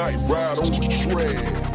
Nyght ride on the track.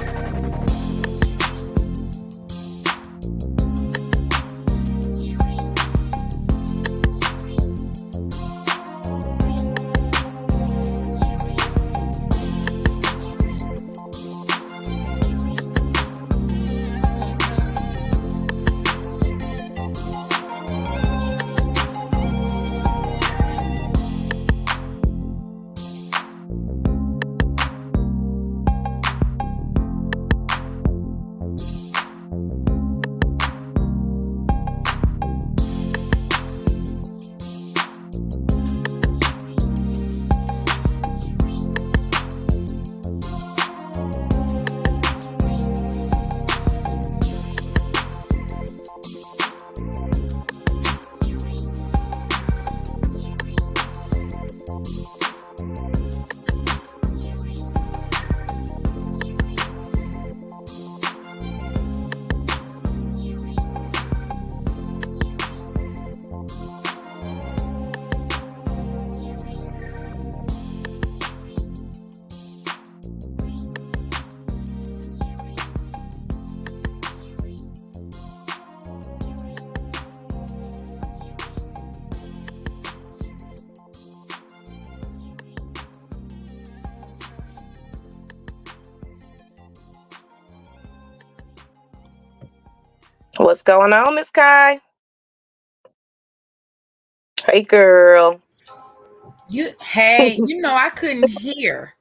What's going on, Miss Kai? Hey, girl. I couldn't hear.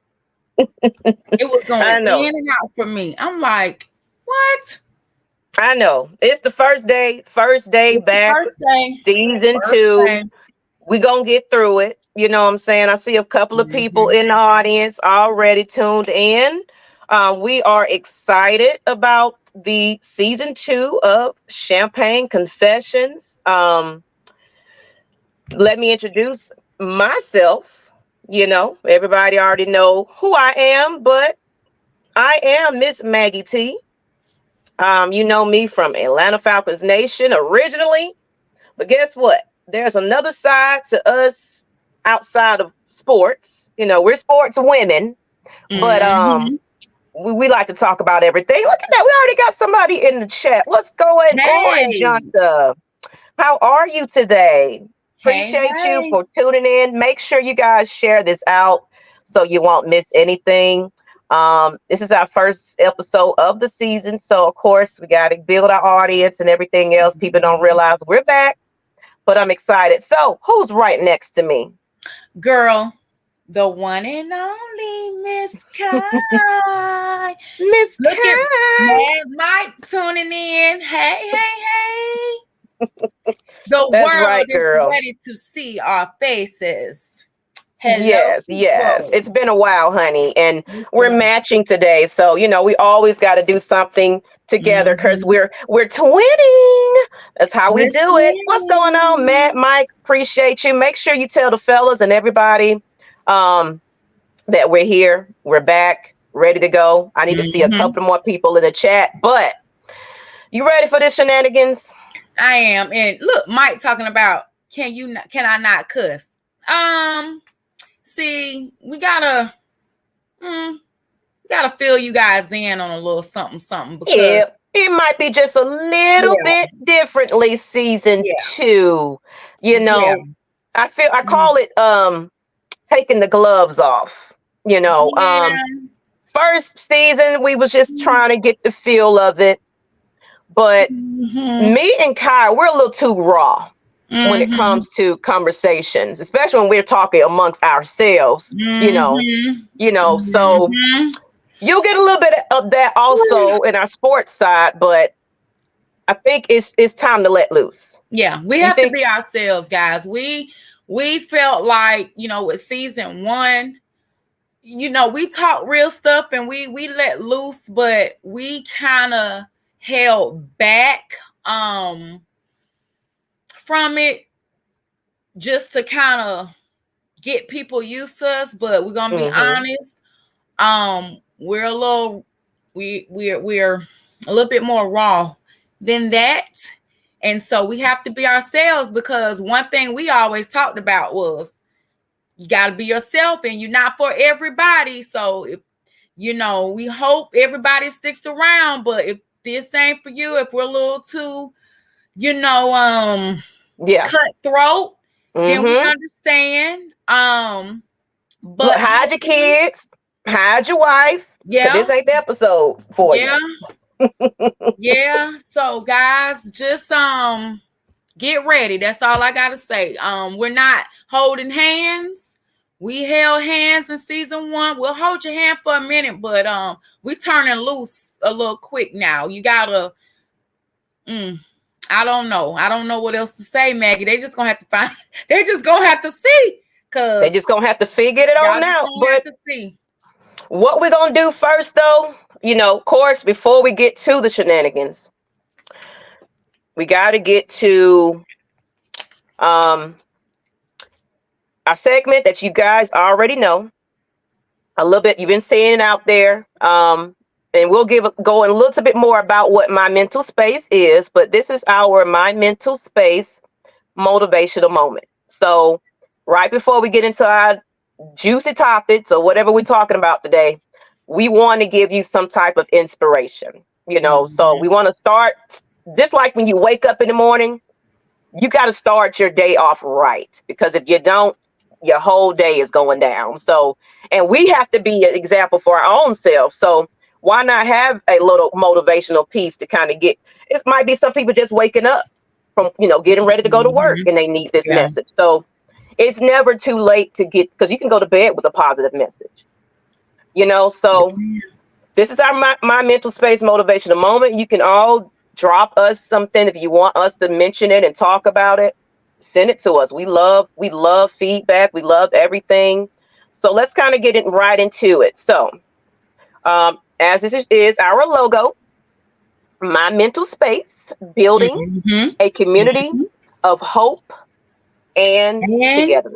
It was going in and out for me. I'm like, what? I know. It's the first day back. First day. Season 2. We gonna get through it. You know what I'm saying? I see a couple of people in the audience already tuned in. We are excited about the season 2 of Champaign Confessions. Let me introduce myself. You know, everybody already know who I am, but I am Miss Maggie T. You know me from Atlanta Falcons Nation originally, but guess what? There's another side to us outside of sports. You know, we're sports women, but we like to talk about everything. Look at that. We already got somebody in the chat. What's going on, Jonta? How are you today? Appreciate you for tuning in. Make sure you guys share this out so you won't miss anything. This is our first episode of the season. So, of course, we got to build our audience and everything else. People don't realize we're back, but I'm excited. So, who's right next to me? Girl, the one and only Miss Kai. Miss Kai. Mike tuning in. Hey. The That's world right, girl. is ready to see our faces. Hello, yes. It's been a while, honey, and we're matching today. So, you know, we always got to do something together because we're twinning. That's how we do it. What's going on, Matt? Mike, appreciate you. Make sure you tell the fellas and everybody that we're here. We're back, ready to go. I need to see a couple more people in the chat, but you ready for this shenanigans? I am. And look, Mike talking about can I not cuss? See, we gotta fill you guys in on a little something because it might be just a little bit differently season 2. You know, I call it taking the gloves off. You know, first season we was just trying to get the feel of it. But me and Kai, we're a little too raw when it comes to conversations, especially when we're talking amongst ourselves, you know, so you'll get a little bit of that also in our sports side, but I think it's time to let loose. Yeah, we have to be ourselves, guys. We felt like, you know, with season 1, you know, we talked real stuff and we let loose, but we kind of held back from it just to kind of get people used to us. But we're gonna be honest, we're a little bit more raw than that, and so we have to be ourselves, because one thing we always talked about was you got to be yourself, and you're not for everybody. So if you know, we hope everybody sticks around, but if this ain't for you, if we're a little too, you know, cutthroat, then we understand. But look, hide your kids, hide your wife. Yeah, this ain't the episode for you. Yeah. So guys, just get ready. That's all I gotta say. We're not holding hands. We held hands in season 1. We'll hold your hand for a minute, but we turning loose a little quick now. You gotta I don't know. I don't know what else to say, Maggie. They just gonna have to find. They're just gonna have to see. Cause they just gonna have to figure it on out. But to see. What we're gonna do first, though, you know, of course, before we get to the shenanigans, we got to get to a segment that you guys already know a little bit. You've been seeing it out there. And we'll go in a little bit more about what my mental space is, but this is our my mental space motivational moment. So right before we get into our juicy topics or whatever we're talking about today, we want to give you some type of inspiration, you know. So we want to start just like when you wake up in the morning, you got to start your day off right, because if you don't, your whole day is going down. So, and we have to be an example for our own selves. So why not have a little motivational piece to kind of get, it might be some people just waking up from, you know, getting ready to go to work and they need this message. So it's never too late to get, because you can go to bed with a positive message, you know. So this is our my mental space motivational moment. You can all drop us something if you want us to mention it and talk about it. Send it to us. We love feedback. We love everything. So let's kind of get it right into it. So as this is our logo, my mental space, building a community of hope and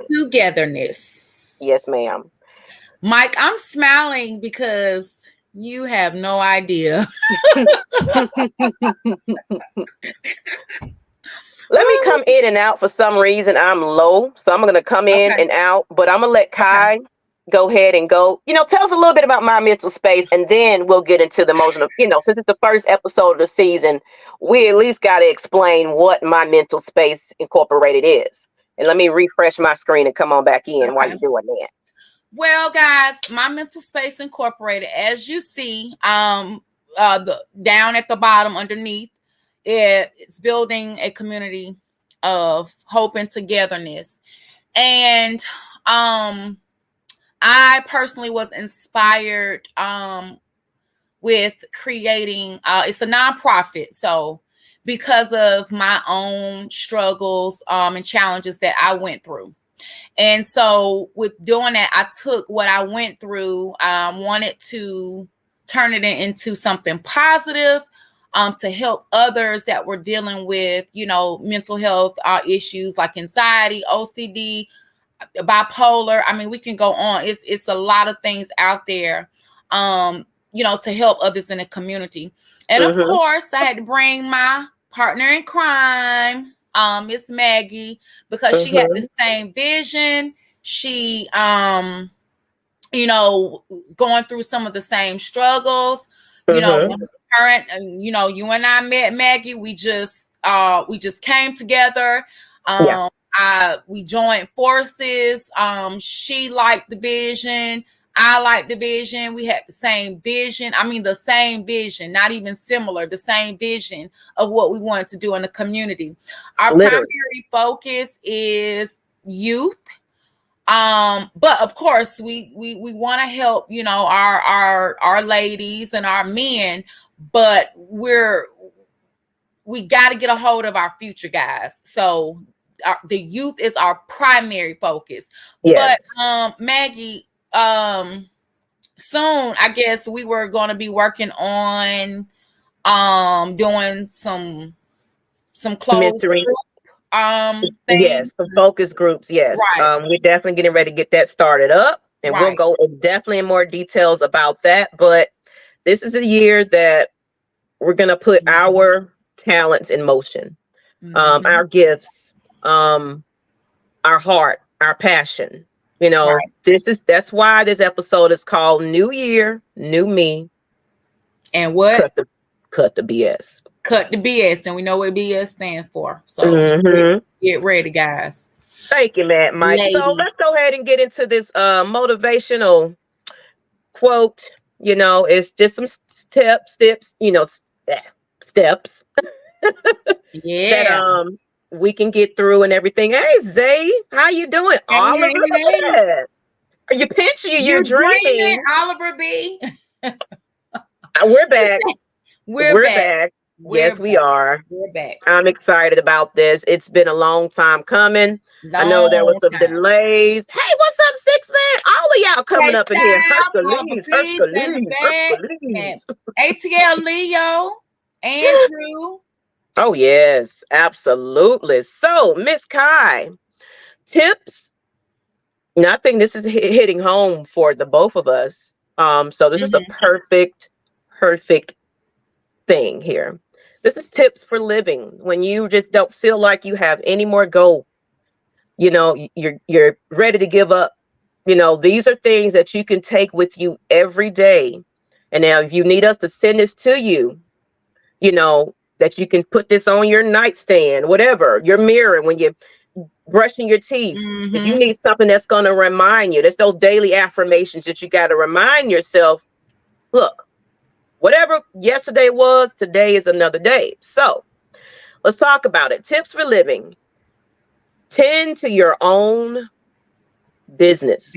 togetherness. Yes, ma'am. Mike, I'm smiling because you have no idea. Let me come in and out. For some reason, I'm low, so I'm going to come in and out, but I'm going to let Kai go ahead and go. You know, tell us a little bit about my mental space, and then we'll get into the emotional. You know, since it's the first episode of the season, we at least got to explain what my mental space incorporated is. And let me refresh my screen and come on back in while you're doing that. Well, guys, my mental space incorporated, as you see, the down at the bottom underneath, it's building a community of hope and togetherness. And I personally was inspired with creating, it's a nonprofit. So because of my own struggles and challenges that I went through. And so with doing that, I took what I went through, wanted to turn it into something positive, to help others that were dealing with, you know, mental health issues like anxiety, OCD, bipolar. I mean, we can go on. It's a lot of things out there, you know, to help others in the community. And of course, I had to bring my partner in crime, Miss Maggie, because she had the same vision. She, you know, going through some of the same struggles. You know, her and, you know, you and I met, Maggie. We just came together. We joined forces. She liked the vision. I liked the vision. We had the same vision. I mean, the same vision, not even similar, the same vision of what we wanted to do in the community. Our primary focus is youth. But of course we want to help, you know, our ladies and our men, but we got to get a hold of our future, guys. So the youth is our primary focus. Yes. But Maggie, soon I guess we were going to be working on doing some closed mentoring. Yes, some focus groups. Yes. Right. We're definitely getting ready to get that started up, and we'll go definitely in more details about that. But this is a year that we're going to put our talents in motion, our gifts, our heart, our passion, You know, Right. that's why this episode is called New Year, New Me. And what? Cut the BS. Cut the BS. And we know what BS stands for. So get ready, guys. Thank you, Mike. Lady. So let's go ahead and get into this motivational quote. You know, it's just some steps, you know, steps that we can get through and everything. Hey, Zay, how you doing? Hey, Oliver, hey. Are you pinching? You're dreaming. dreaming, Oliver B. We're back. We're back. Yes, we are. We're back. I'm excited about this. It's been a long time coming. I know there was some delays. Hey, what's up, Six Man? All of y'all coming up in here. Hercules. ATL Leo, Andrew. Oh, yes, absolutely. So, Miss Kai, tips. Now, I think this is hitting home for the both of us. So this is a perfect thing here. This is tips for living when you just don't feel like you have any more go. You know, you're ready to give up. You know, these are things that you can take with you every day. And now if you need us to send this to you, you know, that you can put this on your nightstand, whatever, your mirror when you're brushing your teeth. If you need something that's going to remind you, there's those daily affirmations that you got to remind yourself, look, whatever yesterday was, today is another day. So let's talk about it. Tips for living. Tend to your own business.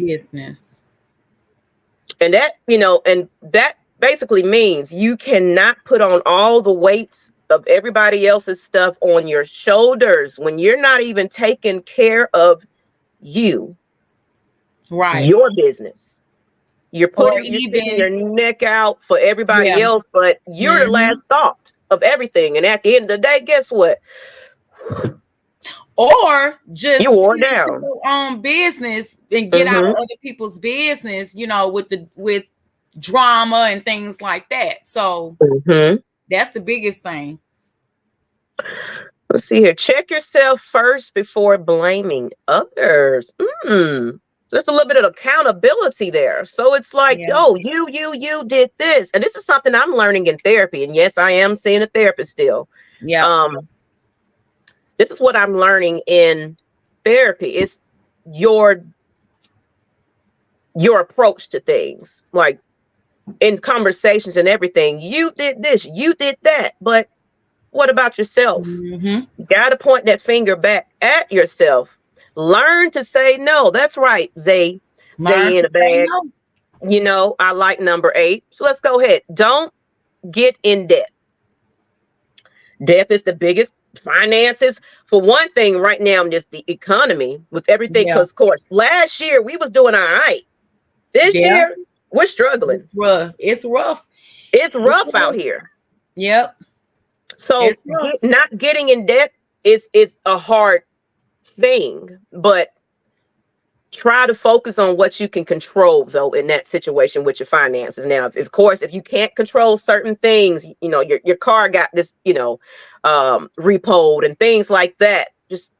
And that, you know, and that basically means you cannot put on all the weights of everybody else's stuff on your shoulders when you're not even taking care of you. Right. Your business. You're sticking your neck out for everybody else, but you're the last thought of everything. And at the end of the day, guess what? Or just you wore down your own business and get out of other people's business, you know, with drama and things like that. So that's the biggest thing. Let's see here. Check yourself first before blaming others. There's a little bit of accountability there. So it's like, oh, you did this. And this is something I'm learning in therapy. And yes, I am seeing a therapist still. This is what I'm learning in therapy. It's your approach to things, like in conversations and everything. You did this, you did that, but what about yourself? You got to point that finger back at yourself. Learn to say no. That's right, Zay. Zay in a bag. No. You know, I like number 8. So let's go ahead. Don't get in debt. Debt is the biggest finances. For one thing, right now, just the economy with everything. Because, of course, last year we was doing all right. This year we're struggling. It's rough. It's rough. It's rough out here. Yep. So not getting in debt is a hard thing, but try to focus on what you can control though in that situation with your finances. Now, of course, if you can't control certain things, you know, your car got this, you know, repoed and things like that, just,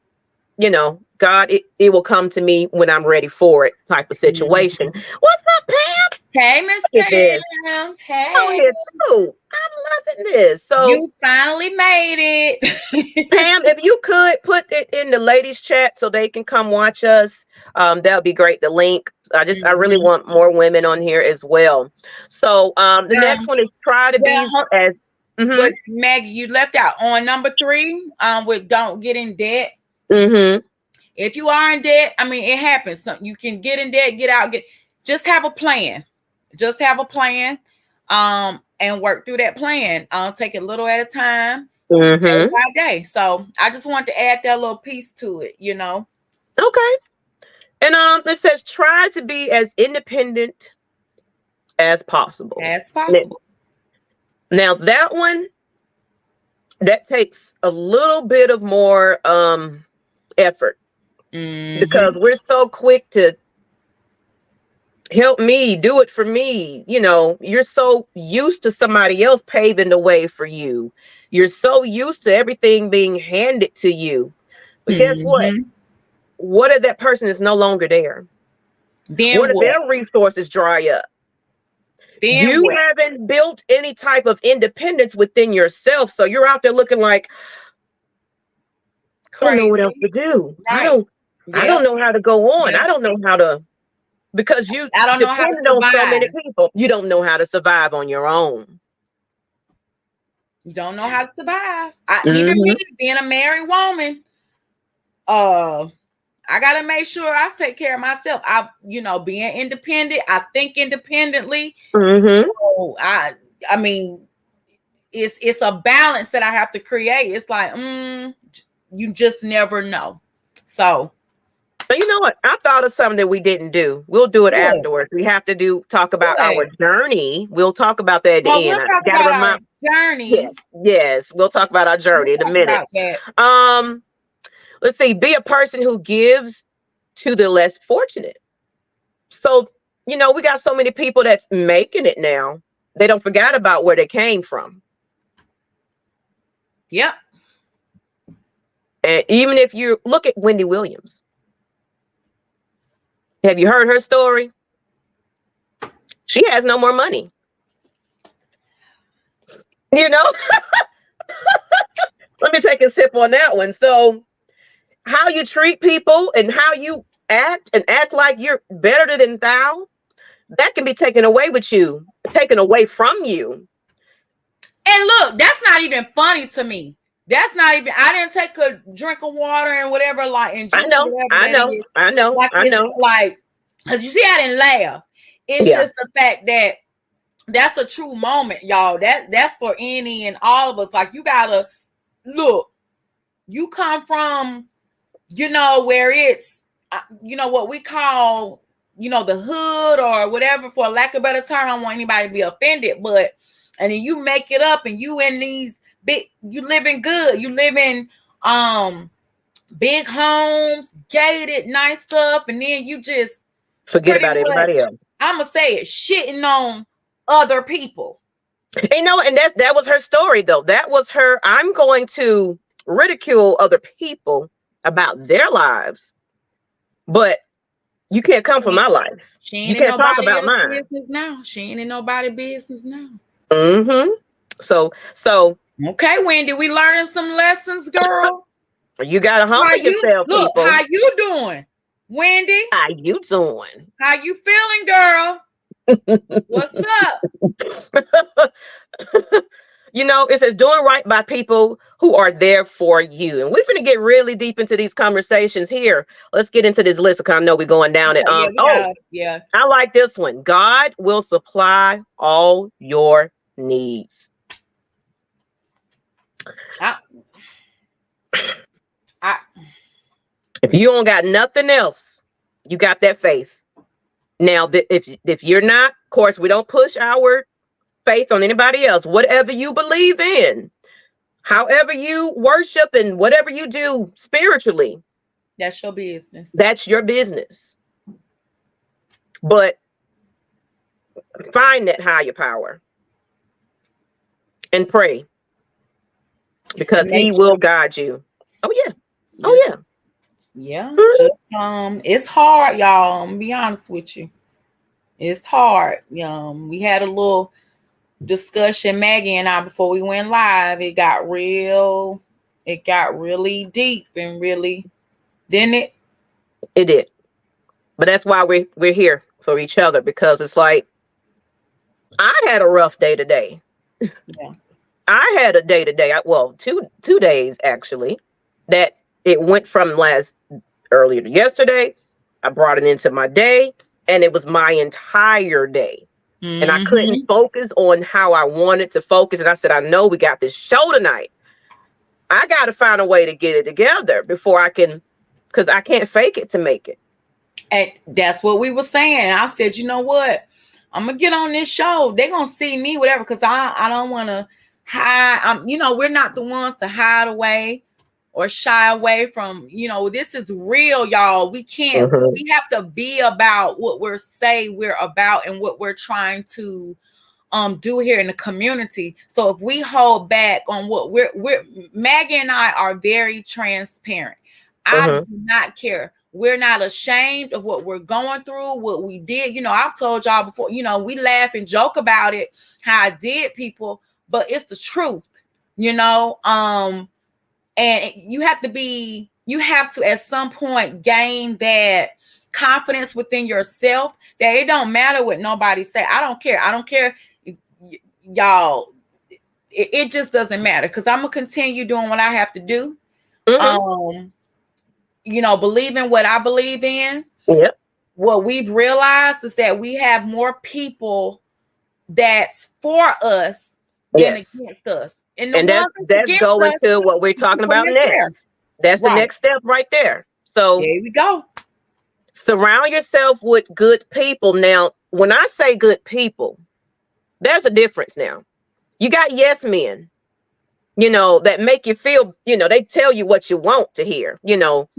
you know, God, it will come to me when I'm ready for it type of situation. What's up, Pam? Hey, Miss Pam. Hey. Oh, here too. I'm loving this. So you finally made it. Pam, if you could put it in the ladies chat so they can come watch us, that would be great. The link. I really want more women on here as well. So the next one is try to be as but Maggie, you left out on number 3 with don't get in debt. If you are in debt, I mean, it happens. You can get in debt, get out, just have a plan. Just have a plan and work through that plan. Take it a little at a time, day by day. So I just want to add that little piece to it, you know. Okay. And it says try to be as independent as possible. Now that one, that takes a little bit of more effort because we're so quick to help me, do it for me. You know, you're so used to somebody else paving the way for you. You're so used to everything being handed to you. But guess what? What if that person is no longer there? Then One of what? their resources dry up. Then You what? haven't built any type of independence within yourself. So you're out there looking like, I don't know what else to do. Right. I don't know how to go on. Yep. I don't know how to, because you I don't know how to depended on so many survive. people. You don't know how to survive on your own. You don't know how to survive. Even me, being a married woman, I gotta make sure I take care of myself. Being independent, I think independently. So I mean, it's a balance that I have to create. It's like, you just never know. So you know what? I thought of something that we didn't do. We'll do it afterwards. We have to talk about our journey. We'll talk about that at the end. We'll talk about our journey. Yes, we'll talk about our journey in a minute. Let's see. Be a person who gives to the less fortunate. So, we got so many people that's making it now. They don't forget about where they came from. Yep. And even if you look at Wendy Williams, have you heard her story? She has no more money. Let me take a sip on that one. So how you treat people and how you act like you're better than thou, that can be taken away from you. And look, that's not even funny to me. That's not even, I didn't take a drink of water and whatever, and I know. Like, because you see, I didn't laugh. It's just the fact that that's a true moment, y'all. That's for any and all of us. Like, you gotta look, you come from, where it's, what we call, the hood or whatever, for lack of a better term. I don't want anybody to be offended, and then you make it up and you in these you living good. You live in big homes, gated, nice stuff, and then you just forget about everybody else. I'm gonna say it, shitting on other people. And that was her story, though. That was her. I'm going to ridicule other people about their lives, but you can't come for my life. You can't talk about mine. Business now. She ain't in nobody's business now. So okay, Wendy, we learning some lessons, girl. You gotta humble yourself. Look, people. How you doing, Wendy? How you doing? How you feeling, girl? What's up? It says doing right by people who are there for you. And we're going to get really deep into these conversations here. Let's get into this list, because I know we're going down it. Yeah. I like this one. God will supply all your needs. If you don't got nothing else, you got that faith. Now, if you're not, of course, we don't push our faith on anybody else. Whatever you believe in, however you worship, and whatever you do spiritually, that's your business. That's your business. But find that higher power and pray, because he will guide you. Oh yeah. Oh yeah. Yeah. It's hard, y'all. I'm gonna be honest with you. It's hard. We had a little discussion, Maggie and I, before we went live. It got really deep and really, didn't it? It did. But that's why we're here for each other, because it's like, I had a rough day today. Yeah. I had a day today. Two days actually, that it went from earlier to yesterday. I brought it into my day, and it was my entire day. Mm-hmm. And I couldn't focus on how I wanted to focus. And I said, I know we got this show tonight. I got to find a way to get it together before I can, because I can't fake it to make it. And that's what we were saying. I said, you know what? I'm going to get on this show. They're going to see me, whatever, because I don't want to hide. We're not the ones to hide away or shy away from, this is real, y'all. We can't, we have to be about what we're about and what we're trying to do here in the community. So if we hold back on what Maggie and I are very transparent. I do not care We're not ashamed of what we're going through, what we did. You know, I've told y'all before, you know, we laugh and joke about it, how I did people, but it's the truth, you know. And you have to at some point gain that confidence within yourself that it don't matter what nobody say. I don't care, y'all. It just doesn't matter, because I'm gonna continue doing what I have to do. You know, believe in what I believe in. Yep. What we've realized is that we have more people that's for us than against us. And that's going to what we're talking about next. That's the next step right there. So there we go. Surround yourself with good people. Now, when I say good people, there's a difference now. You got yes men, you know, that make you feel, you know, they tell you what you want to hear, you know,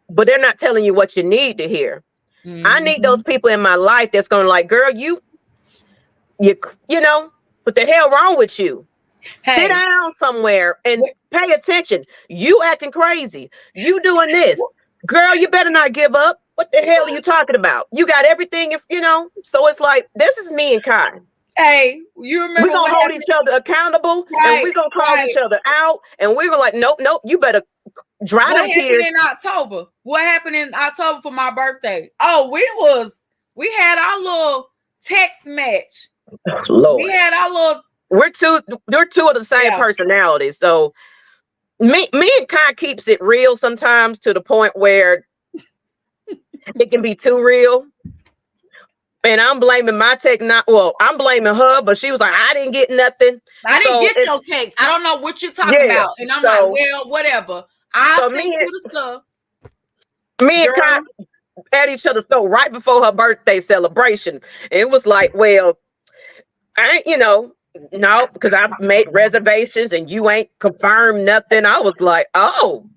but they're not telling you what you need to hear. I need those people in my life that's going to like, girl, you know, what the hell wrong with you? Sit down somewhere and pay attention. You acting crazy. You doing this. Girl, you better not give up. What the hell are you talking about? You got everything, if you know. So it's like, this is me and Kai. Hey, you remember we're gonna hold each other accountable, and we're gonna call each other out, and we were like, nope, you better dry them tears. What happened in October for my birthday? Oh, we had our little text match. Lord. We had our little. We're two of the same personalities, so me and Kai keeps it real sometimes, to the point where it can be too real. And I'm blaming my I'm blaming her, but she was like, I didn't get nothing. I didn't get your text. I don't know what you're talking about. And I'm like, well, whatever. I'll send you the stuff. Me and Kai at each other's throat right before her birthday celebration. It was like, well, I ain't, you know, no, because I've made reservations and you ain't confirmed nothing. I was like, oh,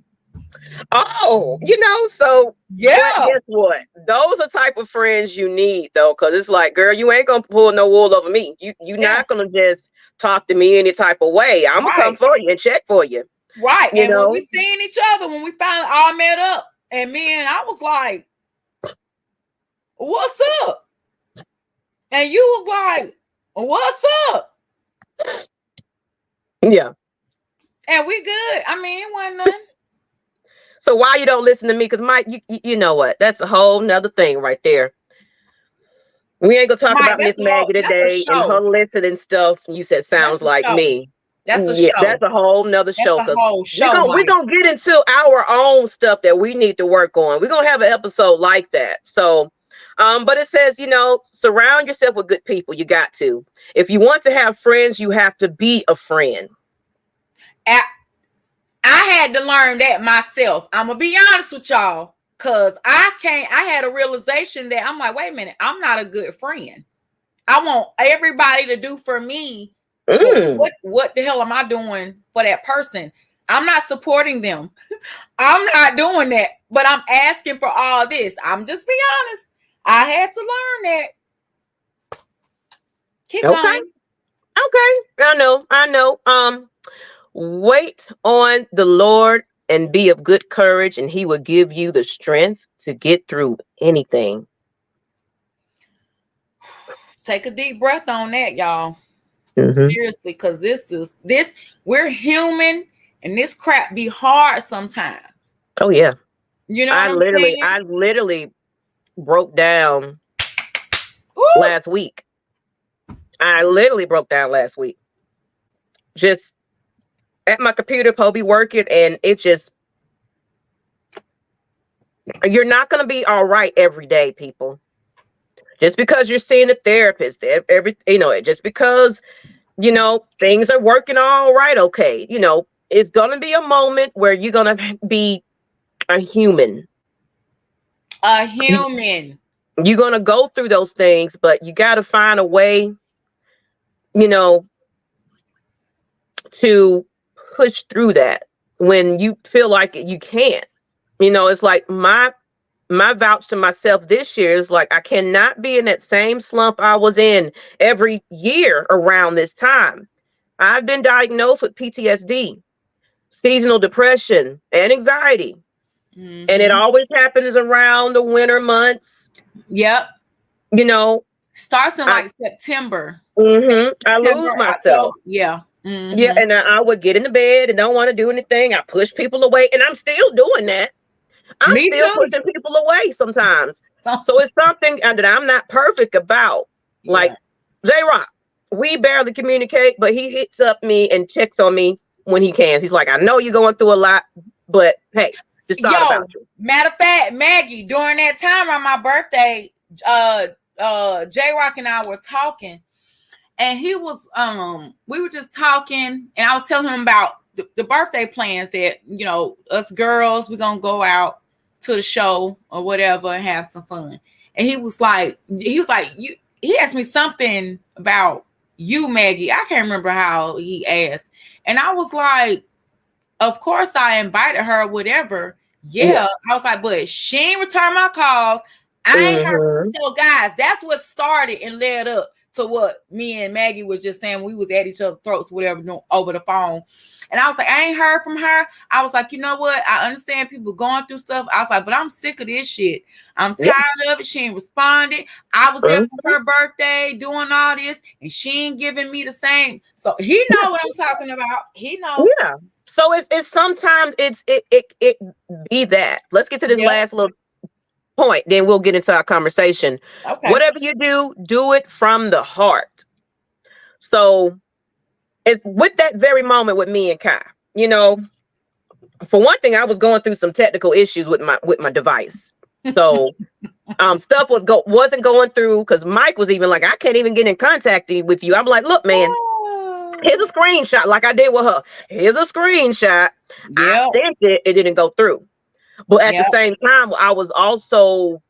you know, so guess what? Those are type of friends you need, though, because it's like, girl, you ain't gonna pull no wool over me. You're not gonna just talk to me any type of way. I'm gonna come for you and check for you. Right. You know? When we seen each other, when we finally all met up, and I was like, what's up? And you was like, what's up? Yeah. And we good. I mean, it wasn't nothing. So why you don't listen to me? Because Mike, you know what? That's a whole nother thing right there. We ain't gonna talk about Miss Maggie today and her listening stuff. You said sounds like me. That's a show. That's a whole nother show. We're gonna get into our own stuff that we need to work on. We're gonna have an episode like that. So, but it says, you know, surround yourself with good people. You got to. If you want to have friends, you have to be a friend. I had to learn that myself. I'm gonna be honest with y'all, because I had a realization that I'm like, wait a minute, I'm not a good friend. I want everybody to do for me. What the hell am I doing for that person? I'm not supporting them. I'm not doing that, but I'm asking for all this. I'm just being honest. I had to learn that. Keep going. Okay. I know. Wait on the Lord and be of good courage, and he will give you the strength to get through anything. Take a deep breath on that, y'all. Seriously, because this we're human, and this crap be hard sometimes. Oh yeah. You know, I literally broke down last week. Just at my computer, Poby working, and it just, you're not going to be all right every day, people. Just because you're seeing a therapist, just because, you know, things are working all right, okay. You know, it's going to be a moment where you're going to be a human. You're going to go through those things, but you got to find a way, you know, to push through that when you feel like you can't. You know, it's like my vouch to myself this year is like, I cannot be in that same slump I was in every year around this time. I've been diagnosed with PTSD, seasonal depression, and anxiety. And it always happens around the winter months. Yep. You know, starts in like September. I lose myself. October. Yeah. Yeah, and I would get in the bed and don't want to do anything. I push people away, and I'm still doing that. I'm Me still too. pushing people away sometimes. So it's something that I'm not perfect about. Like J-Rock, we barely communicate, but he hits up me and checks on me when he can. He's like, I know you're going through a lot, but hey, just thought about you. Matter of fact, Maggie, during that time on my birthday, J-Rock and I were talking, and he was we were just talking, and I was telling him about the birthday plans that, you know, us girls, we're gonna go out to the show or whatever and have some fun. And he was like, he asked me something about you, Maggie. I can't remember how he asked. And I was like, of course I invited her, whatever. Yeah. I was like, but she ain't returned my calls. I ain't heard. So guys, that's what started and led up to what me and Maggie was just saying. We was at each other's throats, whatever, over the phone. And I was like, I ain't heard from her. I was like, you know what? I understand people going through stuff. I was like, but I'm sick of this shit. I'm tired of it. She ain't responded. I was there for her birthday doing all this, and she ain't giving me the same. So he know what I'm talking about. He know. Yeah. So it's sometimes it be that. Let's get to this last little point, then we'll get into our conversation. Okay. Whatever you do it from the heart. So it's with that very moment with me and Kai, you know, for one thing, I was going through some technical issues with my device. So stuff wasn't going through, because Mike was even like, I can't even get in contact with you. I'm like, look, man, here's a screenshot, like I did with her. Here's a screenshot. I sent it, it didn't go through. But at the same time, I was also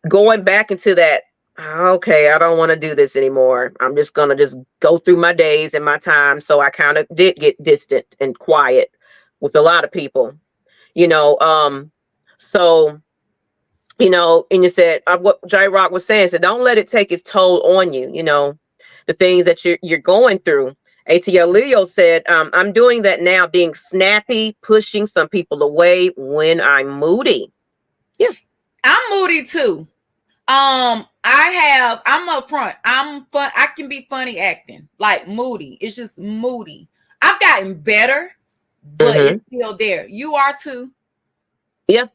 going back into that, okay, I don't want to do this anymore. I'm just going to just go through my days and my time. So I kind of did get distant and quiet with a lot of people, you know. So, you know, and you said what J-Rock was saying, so don't let it take its toll on you, you know, the things that you're going through. ATL Leo said, I'm doing that now, being snappy, pushing some people away when I'm moody. Yeah. I'm moody too. I'm upfront. I'm fun. I can be funny acting, like moody. It's just moody. I've gotten better, but it's still there. You are too. Yeah.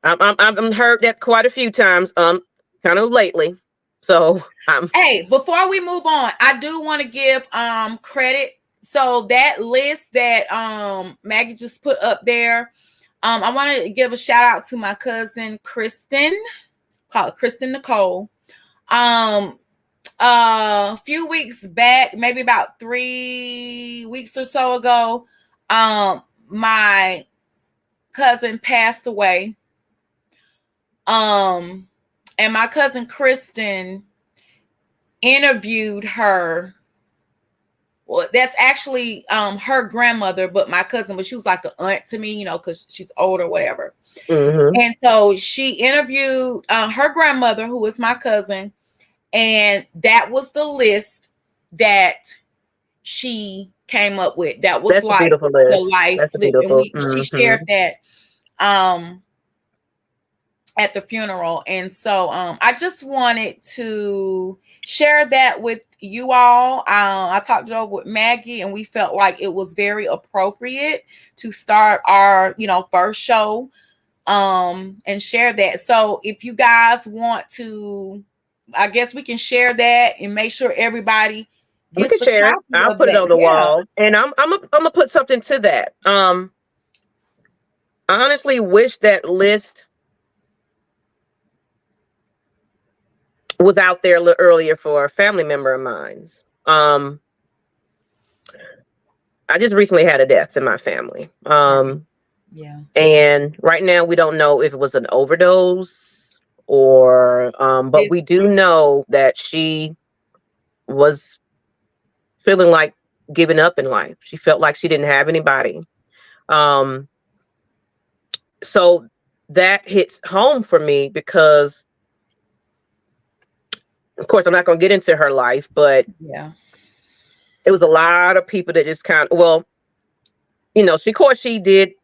I've heard that quite a few times, kind of lately. So hey, before we move on, I do want to give credit. So that list that Maggie just put up there, I want to give a shout out to my cousin Kristen, called Kristen Nicole. A few weeks back, maybe about 3 weeks or so ago, my cousin passed away. And my cousin Kristen interviewed her. Well, that's actually her grandmother, but my cousin, but she was like an aunt to me, you know, because she's older, whatever. And so she interviewed her grandmother, who is my cousin, and that was the list that she came up with. That was that's like a beautiful list. The life. That's a beautiful. And she shared that at the funeral. And so I just wanted to share that with you all. I talked over with Maggie, and we felt like it was very appropriate to start our, you know, first show and share that. So if you guys want to, I guess we can share that and make sure everybody gets we can share it. I'll put it on the wall, and I'm gonna put something to that. I honestly wish that list was out there a little earlier for a family member of mine's. I just recently had a death in my family. And right now we don't know if it was an overdose or, but we do know that she was feeling like giving up in life. She felt like she didn't have anybody. So that hits home for me because, of course, I'm not going to get into her life, but it was a lot of people that just kind of, well, you know, she did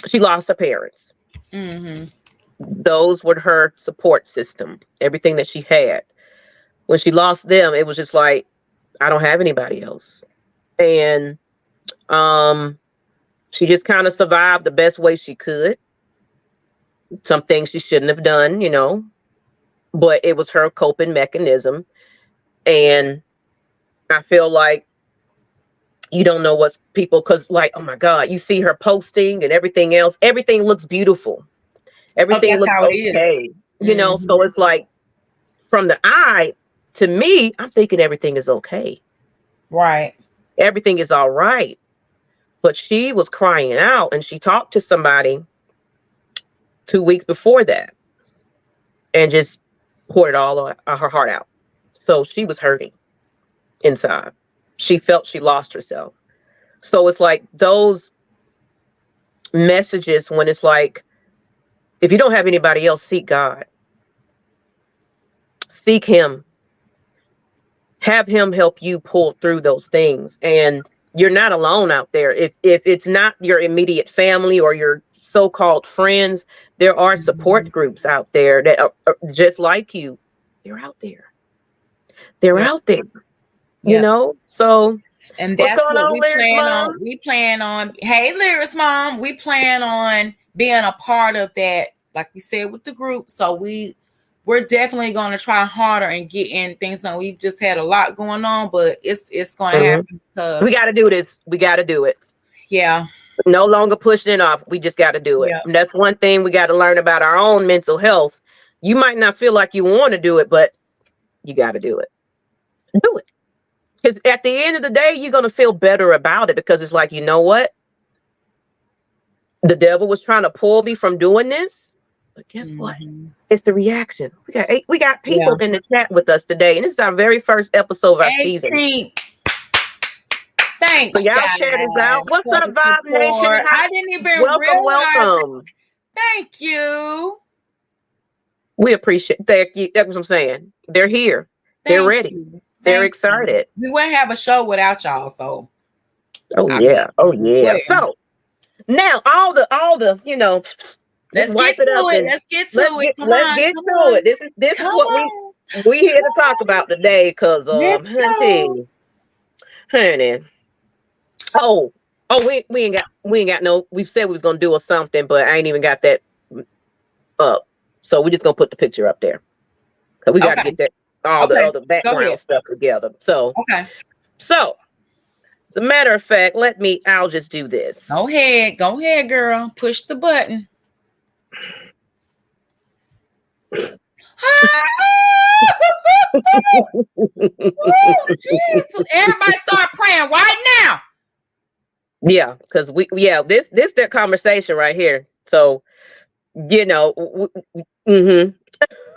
She lost her parents. Mm-hmm. Those were her support system, everything that she had. When she lost them, it was just like, I don't have anybody else. And she just kind of survived the best way she could. Some things she shouldn't have done, you know, but it was her coping mechanism. And I feel like you don't know what's people, because like, oh my God, you see her posting and everything else. Everything looks beautiful. Everything That's looks how it is. okay. You know, Mm-hmm. so it's like from the eye to me, I'm thinking everything is okay. Right. Everything is all right. But she was crying out, and she talked to somebody 2 weeks before that and just poured it all her heart out. So she was hurting inside. She felt she lost herself. So it's like those messages when it's like, if you don't have anybody else, seek God. Seek him. Have him help you pull through those things. And you're not alone out there. If it's not your immediate family or your so-called friends, there are support groups out there that are just like you. They're out there. They're out there. You know? So and what's that's going what on, we Lyrics plan Mom? on. We plan on, hey, Lyrics Mom, we plan on being a part of that, like we said, with the group. So we're definitely going to try harder and get in things done. We've just had a lot going on, but it's going to happen because We got to do this. We got to do it. Yeah. No longer pushing it off. We just got to do it. Yeah. And that's one thing we got to learn about our own mental health. You might not feel like you want to do it, but you got to do it. Do it. Because at the end of the day, you're going to feel better about it, because it's like, you know what? The devil was trying to pull me from doing this. But guess what? It's the reaction. We got people in the chat with us today. And this is our very first episode of our season. Thanks. So y'all share this out. What's up, Vibe Nation? I didn't even realize. Welcome. Thank you. We appreciate. Thank you. That's what I'm saying. They're here. They're ready. They're excited. We wouldn't have a show without y'all. So. Oh yeah. So now all the you know. Let's get to it. Let's get to it. Let's get to it. This is what we here to talk about today, because honey. Oh, we ain't got no. We said we was gonna do or something, but I ain't even got that up. So we're just gonna put the picture up there. Cause we gotta get that all the other background stuff together. So So as a matter of fact, I'll just do this. Go ahead, girl. Push the button. Everybody start praying right now. Yeah, because this that conversation right here. So, you know,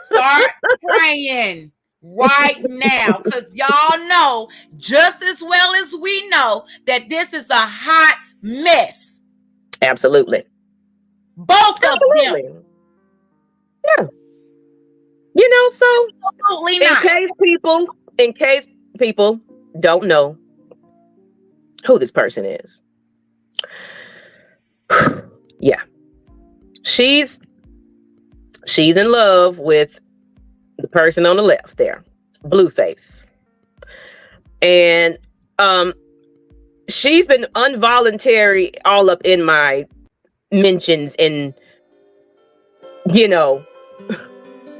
start praying right now, because y'all know just as well as we know that this is a hot mess. Absolutely. Both of them. Yeah. You know, so absolutely not. In case people don't know who this person is. Yeah. She's in love with the person on the left there, Blueface. And she's been involuntary all up in my mentions, and you know,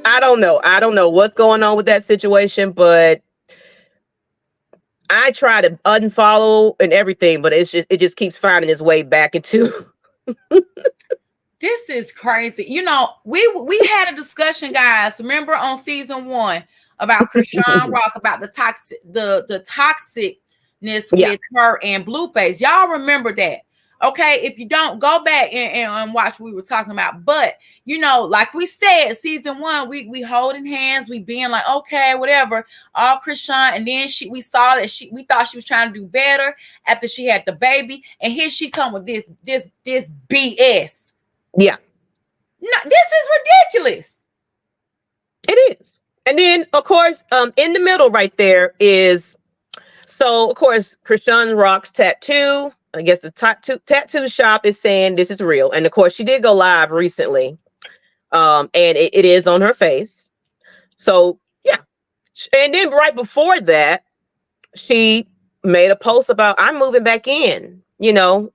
I don't know what's going on with that situation, but I try to unfollow and everything, but it just keeps finding its way back into. This is crazy. You know, we had a discussion, guys. Remember on season 1 about Chrisean Rock, about the toxicness with her and Blueface. Y'all remember that? Okay, if you don't, go back and watch what we were talking about. But you know, like we said, season 1, we holding hands, we being like, okay, whatever, all Chrisean, and then we saw that we thought she was trying to do better after she had the baby, and here she come with this BS. Yeah. No, this is ridiculous. It is. And then of course, in the middle right there is, so of course, Chrisean Rock's tattoo. I guess the tattoo shop is saying this is real. And of course, she did go live recently. And it is on her face. So yeah. And then right before that, she made a post about I'm moving back in, to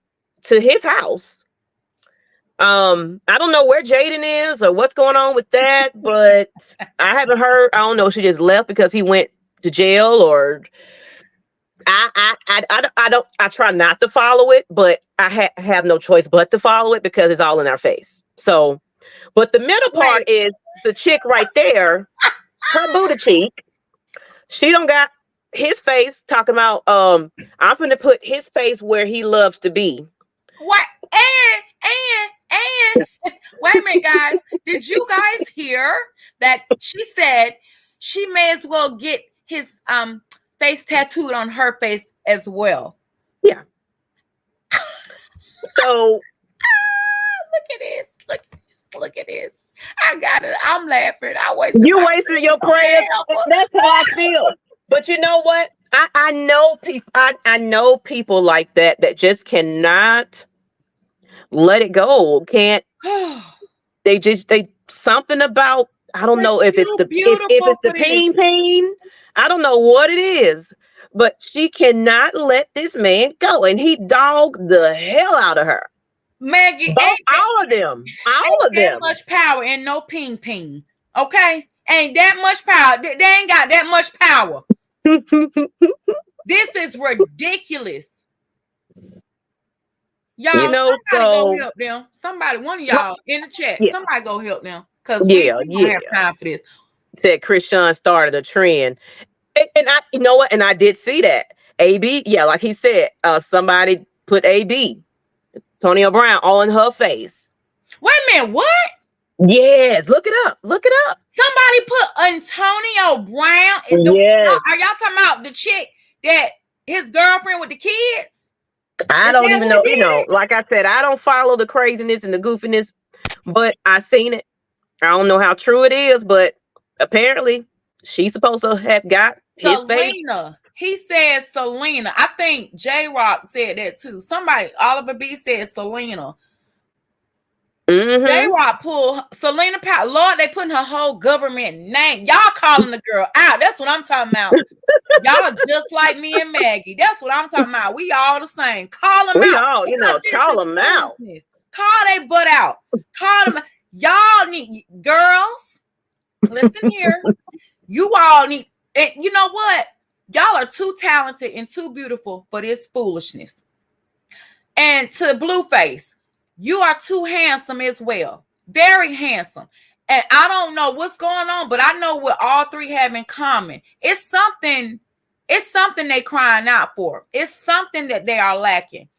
his house. I don't know where Jaden is or what's going on with that, but I haven't heard. I don't know. She just left because he went to jail, or I try not to follow it, but I have no choice but to follow it because it's all in our face. So, but the middle part is the chick right there, her booty cheek. She don't got his face talking about, I'm going to put his face where he loves to be. What? And wait a minute, guys. Did you guys hear that she said she may as well get his face tattooed on her face as well? Yeah. So look at this. Look at this. I got it. I'm laughing. You wasted your prayers. That's how I feel. But you know what? I know people. I know people like that just cannot let it go. Can't. They something about. I don't know if it's the pain. I don't know what it is, but she cannot let this man go, and he dogged the hell out of her. Maggie, all of them. Much power and no ping. Okay, ain't that much power. They ain't got that much power. This is ridiculous. Y'all, go help them. Somebody, one of y'all in the chat, somebody go help them. Because we don't have time for this. Said Chrisean started a trend. And I, you know what? And I did see that. AB, like he said, somebody put AB, Antonio Brown, on her face. Wait a minute, what? Yes, look it up. Somebody put Antonio Brown in are y'all talking about the chick that his girlfriend with the kids? I don't even know. Like I said, I don't follow the craziness and the goofiness, but I seen it. I don't know how true it is, but apparently she's supposed to have got his face. He says Selena. I think J-Rock said that too. Somebody, Oliver B said Selena. Mm-hmm. J-Rock pulled Selena Powell. Lord, they putting her whole government name. Y'all calling the girl out. That's what I'm talking about. Y'all just like me and Maggie. That's what I'm talking about. We all the same. Call them out. Call them out. Call they butt out. Call them. Y'all need, girls, listen here. You all need, and you know what? Y'all are too talented and too beautiful for this foolishness. And to Blueface, you are too handsome as well. Very handsome. And I don't know what's going on, but I know what all three have in common. It's something they crying out for. It's something that they are lacking.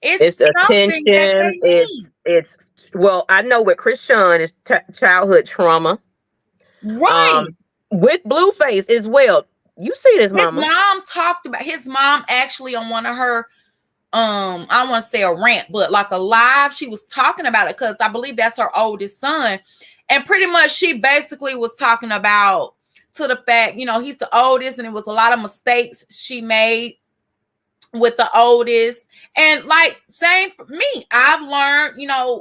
It's attention. It's well, I know with Chrisean is childhood trauma. Right. With Blueface as well. You see this, mama. His mom talked about his mom actually on one of her I want to say a rant, but like a live, she was talking about it because I believe that's her oldest son. And pretty much she basically was talking about to the fact, he's the oldest and it was a lot of mistakes she made with the oldest. And like same for me, I've learned,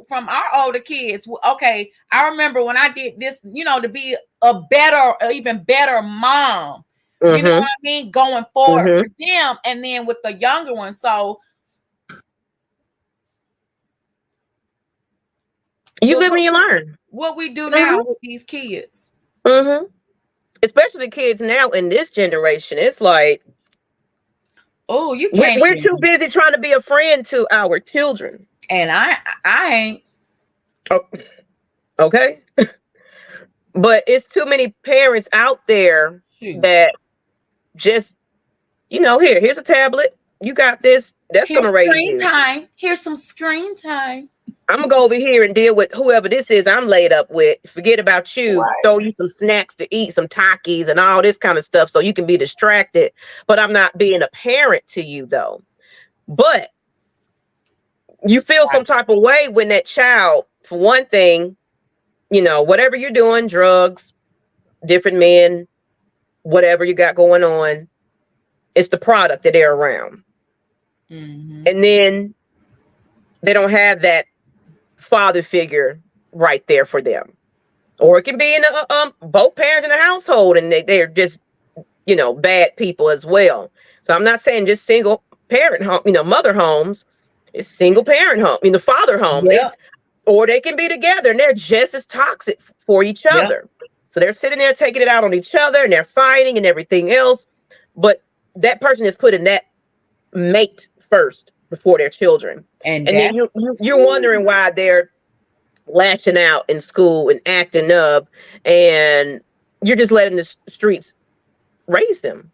from our older kids. Okay, I remember when I did this, to be a better, even better mom. Mm-hmm. You know what I mean? Going forward for them, and then with the younger one. So you live and you learn. What we do now with these kids. Mm-hmm. Especially the kids now in this generation. It's like, oh, you can't. We're too busy trying to be a friend to our children. And I ain't. Oh, okay. But it's too many parents out there that just, here's a tablet. You got this. That's going to raise you. Time. Here's some screen time. I'm going to go over here and deal with whoever this is I'm laid up with. Forget about you. Right. Throw you some snacks to eat, some Takis and all this kind of stuff so you can be distracted. But I'm not being a parent to you, though. But you feel some type of way when that child, for one thing, whatever you're doing, drugs, different men, whatever you got going on, it's the product that they're around. Mm-hmm. And then they don't have that father figure right there for them. Or it can be in both parents in the household, and they're just, bad people as well. So I'm not saying just single parent home, mother homes. It's single parent home, father homes. Yep. Or they can be together and they're just as toxic for each Yep. other. So they're sitting there taking it out on each other and they're fighting and everything else. But that person is putting that mate first before their children. And then you're wondering why they're lashing out in school and acting up, and you're just letting the streets raise them.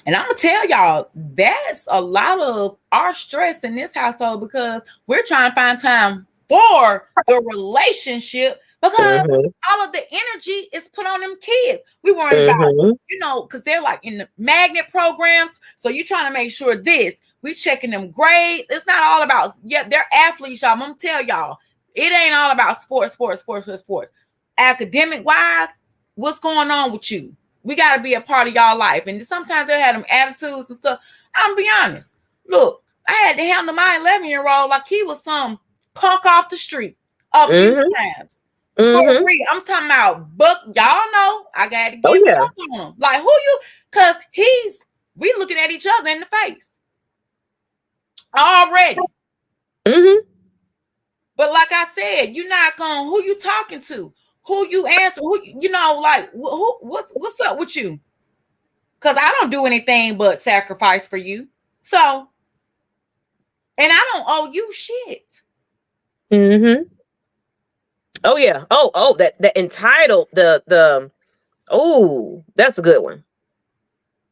And I'm gonna tell y'all, that's a lot of our stress in this household, because we're trying to find time for the relationship, because all of the energy is put on them kids. We worry about, because they're like in the magnet programs. So you're trying to make sure we checking them grades. It's not all about, they're athletes, y'all. I'm gonna tell y'all, it ain't all about sports. Academic wise, what's going on with you? We got to be a part of y'all life. And sometimes they'll have them attitudes and stuff. I'm be honest. Look, I had to handle my 11-year-old like he was some punk off the street a few times. For real. I'm talking about Buck. Y'all know I got to get Buck on him. Like, who you? Because we looking at each other in the face already. But like I said, you're not going, who you talking to? Who you answer? What's up with you? Because I don't do anything but sacrifice for you. So, and I don't owe you shit. Oh yeah. Oh, that entitled that's a good one.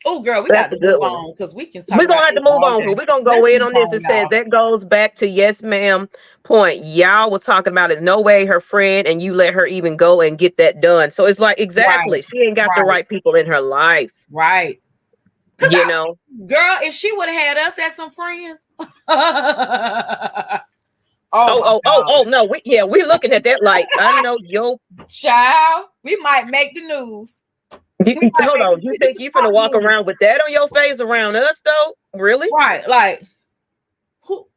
Oh, girl, we got to move on, because we can talk. We're gonna have to move on. We're gonna go in on this. It says that goes back to yes, ma'am point. Y'all was talking about it. No way her friend, and you let her even go and get that done. So it's like, exactly, she ain't got the right people in her life. Right. Girl, if she would have had us as some friends. No, we're looking at that like, I know your child. We might make the news. Hold on, you think you finna walk around with that on your face around us though? Really? Right, like who?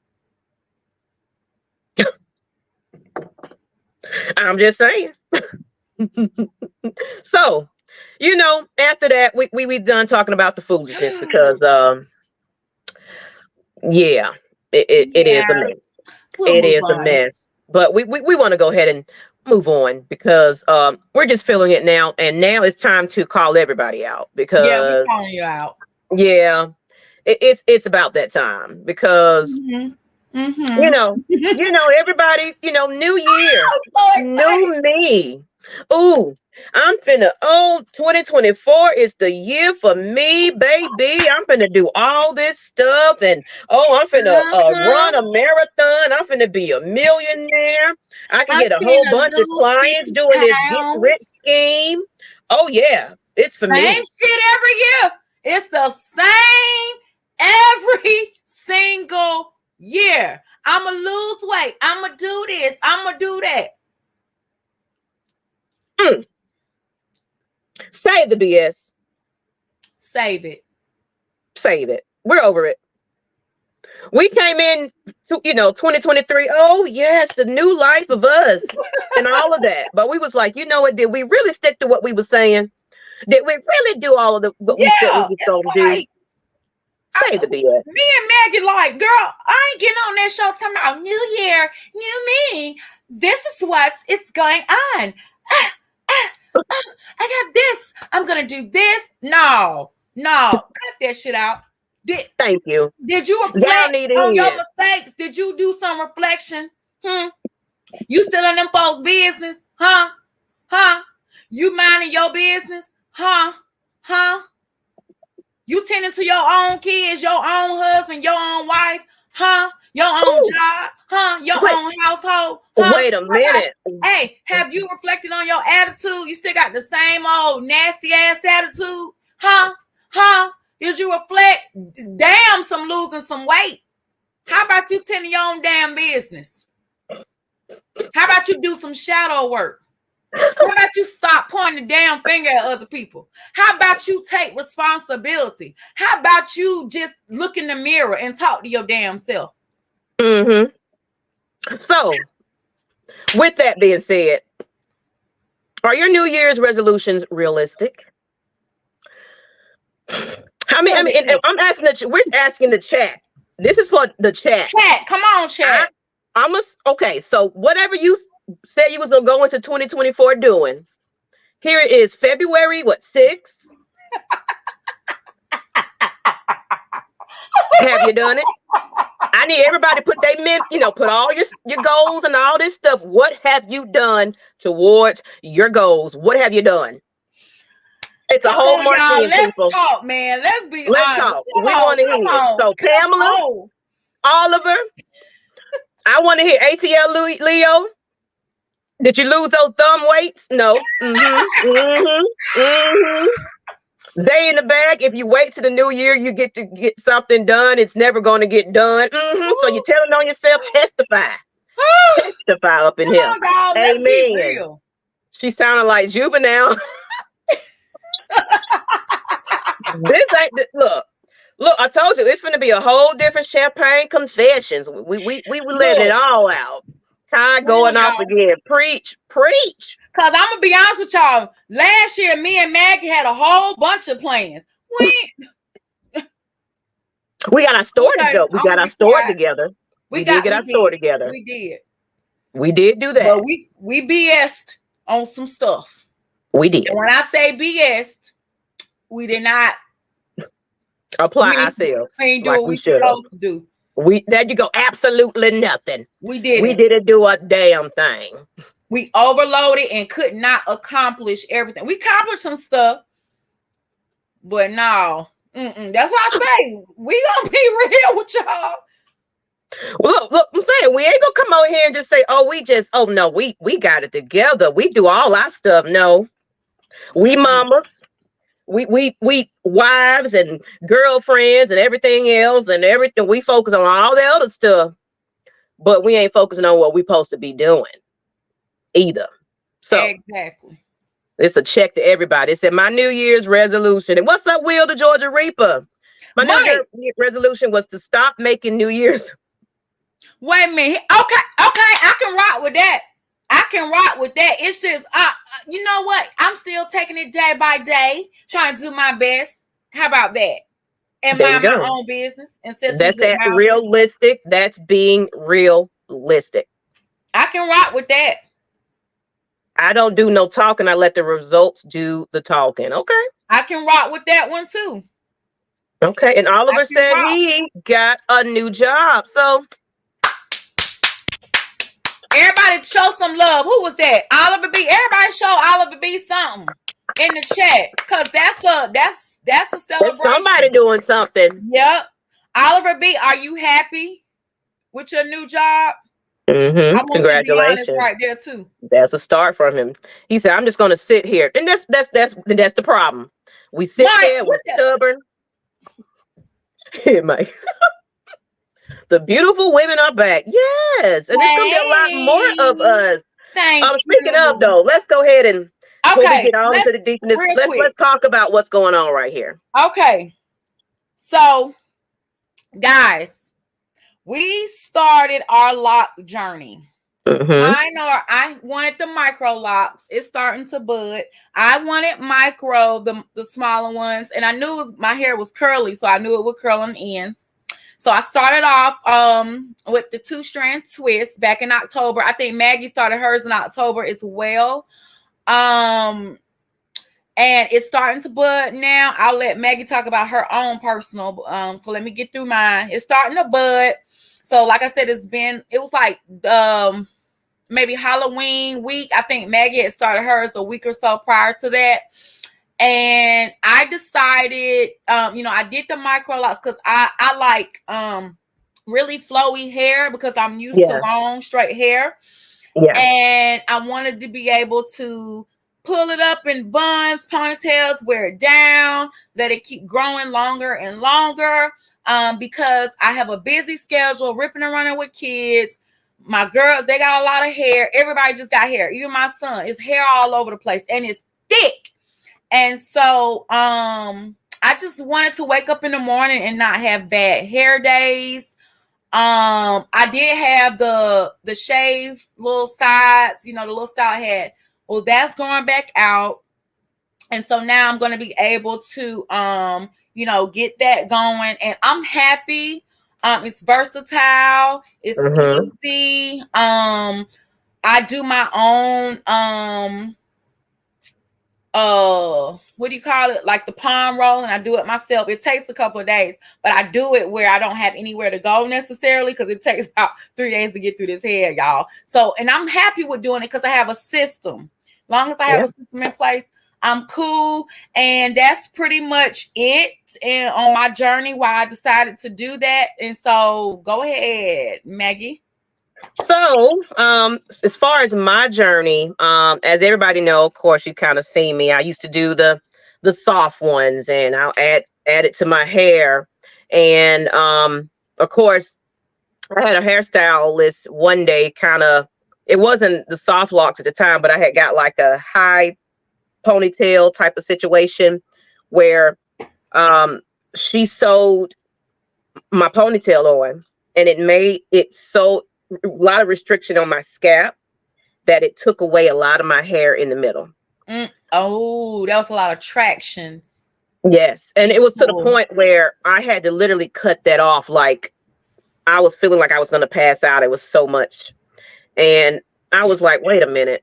I'm just saying. So, after that, we done talking about the foolishness, because it is a mess. It is a mess. But we want to go ahead and move on, because we're just feeling it now, and now it's time to call everybody out, because we're calling you out. It's about that time, because everybody, new year, new me. Ooh, I'm finna, 2024 is the year for me, baby. I'm finna do all this stuff, and I'm finna run a marathon. I'm finna be a millionaire. I can get a whole bunch of clients doing this get rich scheme. Oh yeah, it's for me. Same shit every year. It's the same every single year. I'ma lose weight. I'ma do this. I'ma do that. Save the BS. Save it. Save it. We're over it. We came in to, 2023. Oh yes, the new life of us and all of that. But we was like, you know what? Did we really stick to what we were saying? Did we really do all of what we said we was going to do? Save the BS. Me and Maggie like, girl, I ain't getting on that show talking about new year, new me. This is what it's going on. I got this. I'm going to do this. No. Cut that shit out. Thank you. Did you reflect on your mistakes? Did you do some reflection? You still in them folks' business? Huh? You minding your business? Huh? You tending to your own kids, your own husband, your own wife? Huh? Your own job? Huh? Your own household? Huh? Wait a minute. Hey, have you reflected on your attitude? You still got the same old nasty ass attitude? Huh? Did you reflect? Damn, some losing some weight. How about you tend to your own damn business? How about you do some shadow work? How about you stop pointing the damn finger at other people? How about you take responsibility? How about you just look in the mirror and talk to your damn self? Mm-hmm. So, with that being said, are your New Year's resolutions realistic? How many? I mean, and I'm asking we're asking the chat. This is for the chat. Chat, come on, chat. Okay, so whatever you said you was gonna go into 2024 doing, here it is, February 6th. Have you done it? I need everybody to put put all your goals and all this stuff. What have you done towards your goals? What have you done? It's a whole marketing, people. Let's talk, man. Let's honest. Talk. We want to hear it. So Pamela, Oliver, I want to hear ATL Leo. Did you lose those thumb weights? No. Zay in the bag. If you wait to the new year, you get to get something done. It's never going to get done. So you're telling on yourself. Testify. Testify up in here. On, amen. She sounded like Juvenile. This ain't look. I told you it's going to be a whole different Champaign Confessions. We letting it all out. Kai going off again. Preach. Cause I'm gonna be honest with y'all. Last year, me and Maggie had a whole bunch of plans. We got our story together. We got our story together. We did get our story together. We did. We did do that. But we BS'd on some stuff. We did. And when I say BS'd, we did not apply ourselves like we should have. Do. There you go. Absolutely nothing. We did. We didn't do a damn thing. We overloaded and could not accomplish everything. We accomplished some stuff, but no. That's why I say we gonna be real with y'all. Well, look, I'm saying we ain't gonna come over here and just say, we got it together. We do all our stuff. No, we mamas. We wives and girlfriends and everything else and everything. We focus on all the other stuff, but we ain't focusing on what we supposed to be doing either. So exactly, it's a check to everybody. It said my New Year's resolution. And what's up, Will the Georgia Reaper? My New Year's resolution was to stop making New Year's. Wait a minute. Okay, I can rock with that. It's just, you know what? I'm still taking it day by day, trying to do my best. How about that? And mind my own business. And that's that realistic. That's being realistic. I can rock with that. I don't do no talking. I let the results do the talking. Okay. I can rock with that one too. Okay. And Oliver said he got a new job. So everybody show some love. Who was that? Oliver B. Everybody show Oliver B something in the chat. Because that's a celebration. There's somebody doing something. Yep. Oliver B, are you happy with your new job? Mm-hmm. Congratulations. Right there too. That's a start from him. He said, I'm just gonna sit here. And that's the problem. We sit there, we're stubborn. Here, Mike. The beautiful women are back. Yes. And there's gonna be a lot more of us. Speaking of though, let's go ahead and before we get on into the deepness, let's talk about what's going on right here. Okay. So guys, we started our lock journey. I know I wanted the micro locks. It's starting to bud. I wanted micro, the smaller ones, and I knew my hair was curly, so I knew it would curl on the ends. So I started off with the 2-strand twist back in October. I think Maggie started hers in October as well. And it's starting to bud now. I'll let Maggie talk about her own personal. So let me get through mine. It's starting to bud. So like I said, it was like maybe Halloween week. I think Maggie had started hers a week or so prior to that. And I decided, I did the micro locks because I like really flowy hair because I'm used to long, straight hair. Yeah. And I wanted to be able to pull it up in buns, ponytails, wear it down, let it keep growing longer and longer. Because I have a busy schedule, ripping and running with kids, My girls, they got a lot of hair. Everybody just got hair. Even my son, it's hair all over the place and it's thick. And so I just wanted to wake up in the morning and not have bad hair days. I did have the shave little sides, the little style I had. Well, that's going back out. And so now I'm going to be able to get that going, and I'm happy. It's versatile, it's easy. I do my own what do you call it, like the palm roll, and I do it myself. It takes a couple of days, but I do it where I don't have anywhere to go necessarily, because it takes about 3 days to get through this hair, y'all. So, and I'm happy with doing it because I have a system. Long as I have a system in place, I'm cool. And that's pretty much it. And on my journey, why I decided to do that. And so go ahead, Maggie. So, as far as my journey, as everybody know, of course, you kind of see me. I used to do the soft ones, and I'll add it to my hair. And of course, I had a hairstylist one day. It wasn't the soft locks at the time, but I had got like a high ponytail type of situation where she sewed my ponytail on, and it made it so a lot of restriction on my scalp that it took away a lot of my hair in the middle. Oh, that was a lot of traction. Yes. And it was to the point where I had to literally cut that off. Like, I was feeling like I was going to pass out. It was so much. And I was like, wait a minute.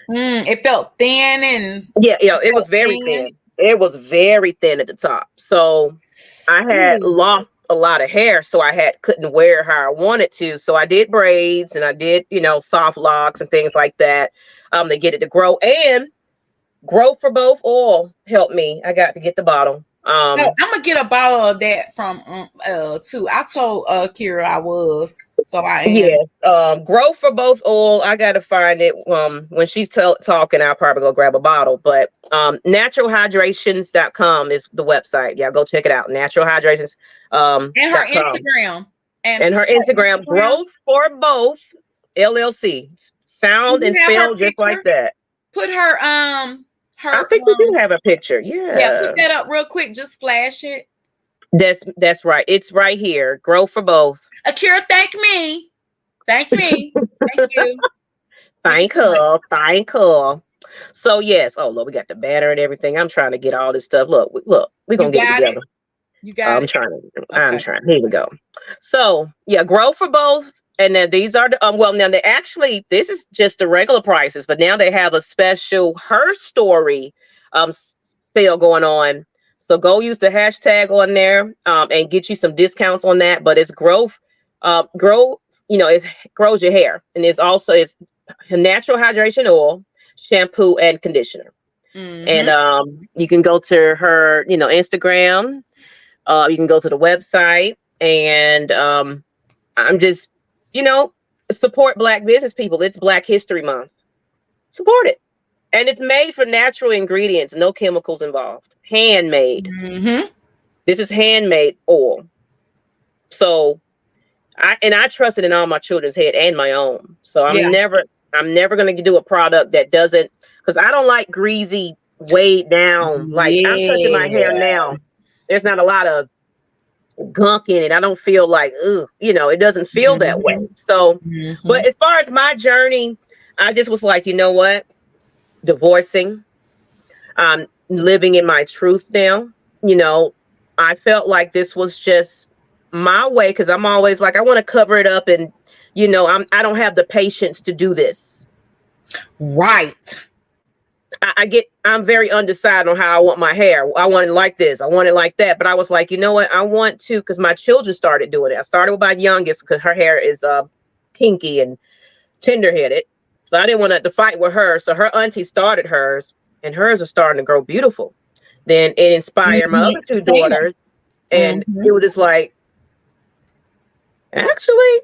It felt thin and it was very thin. It was very thin at the top. So I had lost a lot of hair, so I couldn't wear how I wanted to. So I did braids, and I did, soft locks and things like that. To get it to grow, and Grow for Both oil helped me. I got to get the bottle. I'm gonna get a bottle of that from too. I told Kira I was, so I am. Yes. Grow for Both oil. I gotta find it. When she's talking, I'll probably go grab a bottle. But naturalhydrations.com is the website. Yeah, go check it out. Natural Hydrations. And her Instagram. And her Instagram, Growth for Both LLC. Sound and spell just like that. Put her I think we do have a picture. Yeah, put that up real quick. Just flash it. That's right. It's right here. Grow for Both. Akira, thank me. Thank me. Thank you. Thank her. So yes. Oh, look, we got the banner and everything. I'm trying to get all this stuff. Look, we're gonna get it together. You got it. I'm trying. Here we go. So yeah, Grow for Both. And then these are the this is just the regular prices, but now they have a special Her Story sale going on. So go use the hashtag on there and get you some discounts on that. But it's growth, it grows your hair, and it's natural hydration oil, shampoo, and conditioner. And you can go to her Instagram. You can go to the website, and I'm just support Black business people. It's Black History Month. Support it. And it's made for natural ingredients, no chemicals involved. Handmade. This is handmade oil. So I trust it in all my children's head and my own. So I'm never going to do a product that doesn't, because I don't like greasy, weighed down. Like I'm touching my hair now. There's not a lot of gunk in it. I don't feel like, it doesn't feel that way. So, but as far as my journey, I just was like, you know what? Divorcing, living in my truth now. I felt like this was just my way, because I'm always like, I want to cover it up, and I don't have the patience to do this. Right. I'm very undecided on how I want my hair. I want it like this. I want it like that. But I was like, you know what? I want to, because my children started doing it. I started with my youngest because her hair is kinky and tender-headed. So I didn't want to fight with her. So her auntie started hers, and hers are starting to grow beautiful. Then it inspired my other two daughters. And it was just like, actually,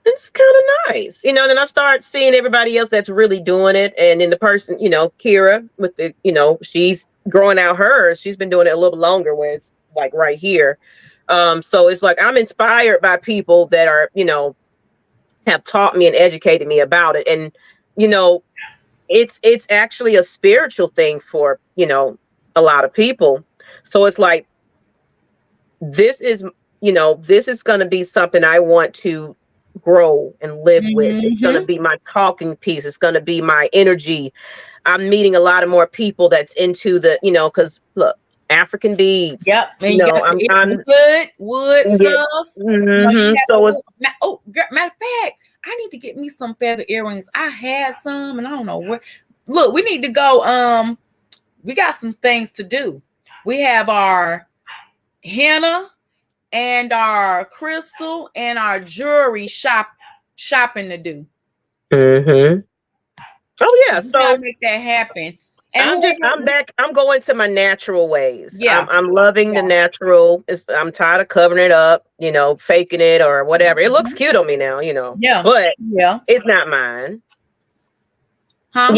it's kind of nice, then I start seeing everybody else that's really doing it. And then the person, Kira with the, she's growing out hers. She's been doing it a little longer, where it's like right here. So it's like I'm inspired by people that are, have taught me and educated me about it. And, you know, it's actually a spiritual thing for, a lot of people. So it's like this is, this is going to be something I want to grow and live with. It's going to be my talking piece. It's going to be my energy. I'm meeting a lot of more people that's into the, because look, African beads. Yep. And you got I'm wood stuff. So it's matter of fact, I need to get me some feather earrings. I had some and I don't know where. Look, we need to go. We got some things to do. We have our henna and our crystal and our jewelry shopping to do. Oh yeah, so make that happen. And I'm going to my natural ways. Yeah, I'm loving the natural. I'm tired of covering it up, faking it or whatever. It looks cute on me now, Yeah, but yeah, it's not mine. Huh?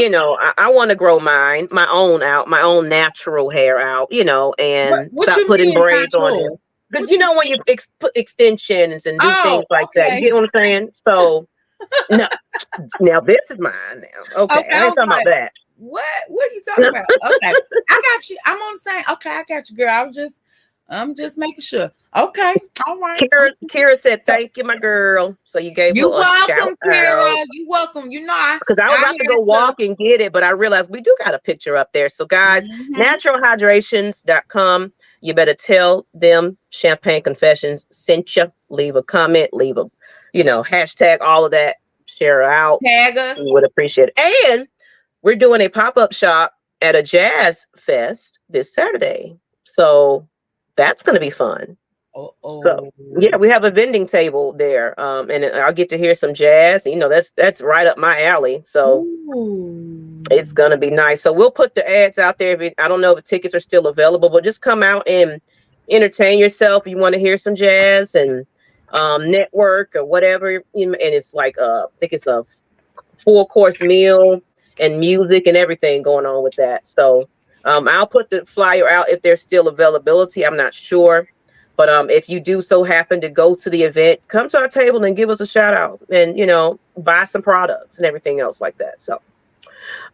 I want to grow my own natural hair out, and what stop putting braids on it. Because when you put extensions and do things like that, you get what I'm saying? So no, now this is mine now. Okay, I ain't talking about that. What are you talking about? Okay, I got you. I'm on the same. Okay, I got you, girl. I'm just making sure. Okay, all right. Kira said, "Thank you, my girl." So you gave her a shout Kira. out. You welcome. Because I was about to go walk and get it, but I realized we do got a picture up there. So guys, naturalhydrations.com. You better tell them Champaign Confessions sent you. Leave a comment. Leave a, hashtag all of that. Share out. Tag us. We would appreciate it. And we're doing a pop-up shop at a jazz fest this Saturday. So that's going to be fun. So yeah, we have a vending table there. And I'll get to hear some jazz. That's right up my alley. So it's going to be nice. So we'll put the ads out there. I don't know if the tickets are still available, but just come out and entertain yourself. If you want to hear some jazz and network or whatever. And it's like, I think it's a full course meal and music and everything going on with that. So I'll put the flyer out if there's still availability. I'm not sure. But if you do so happen to go to the event, come to our table and give us a shout out and, buy some products and everything else like that. So,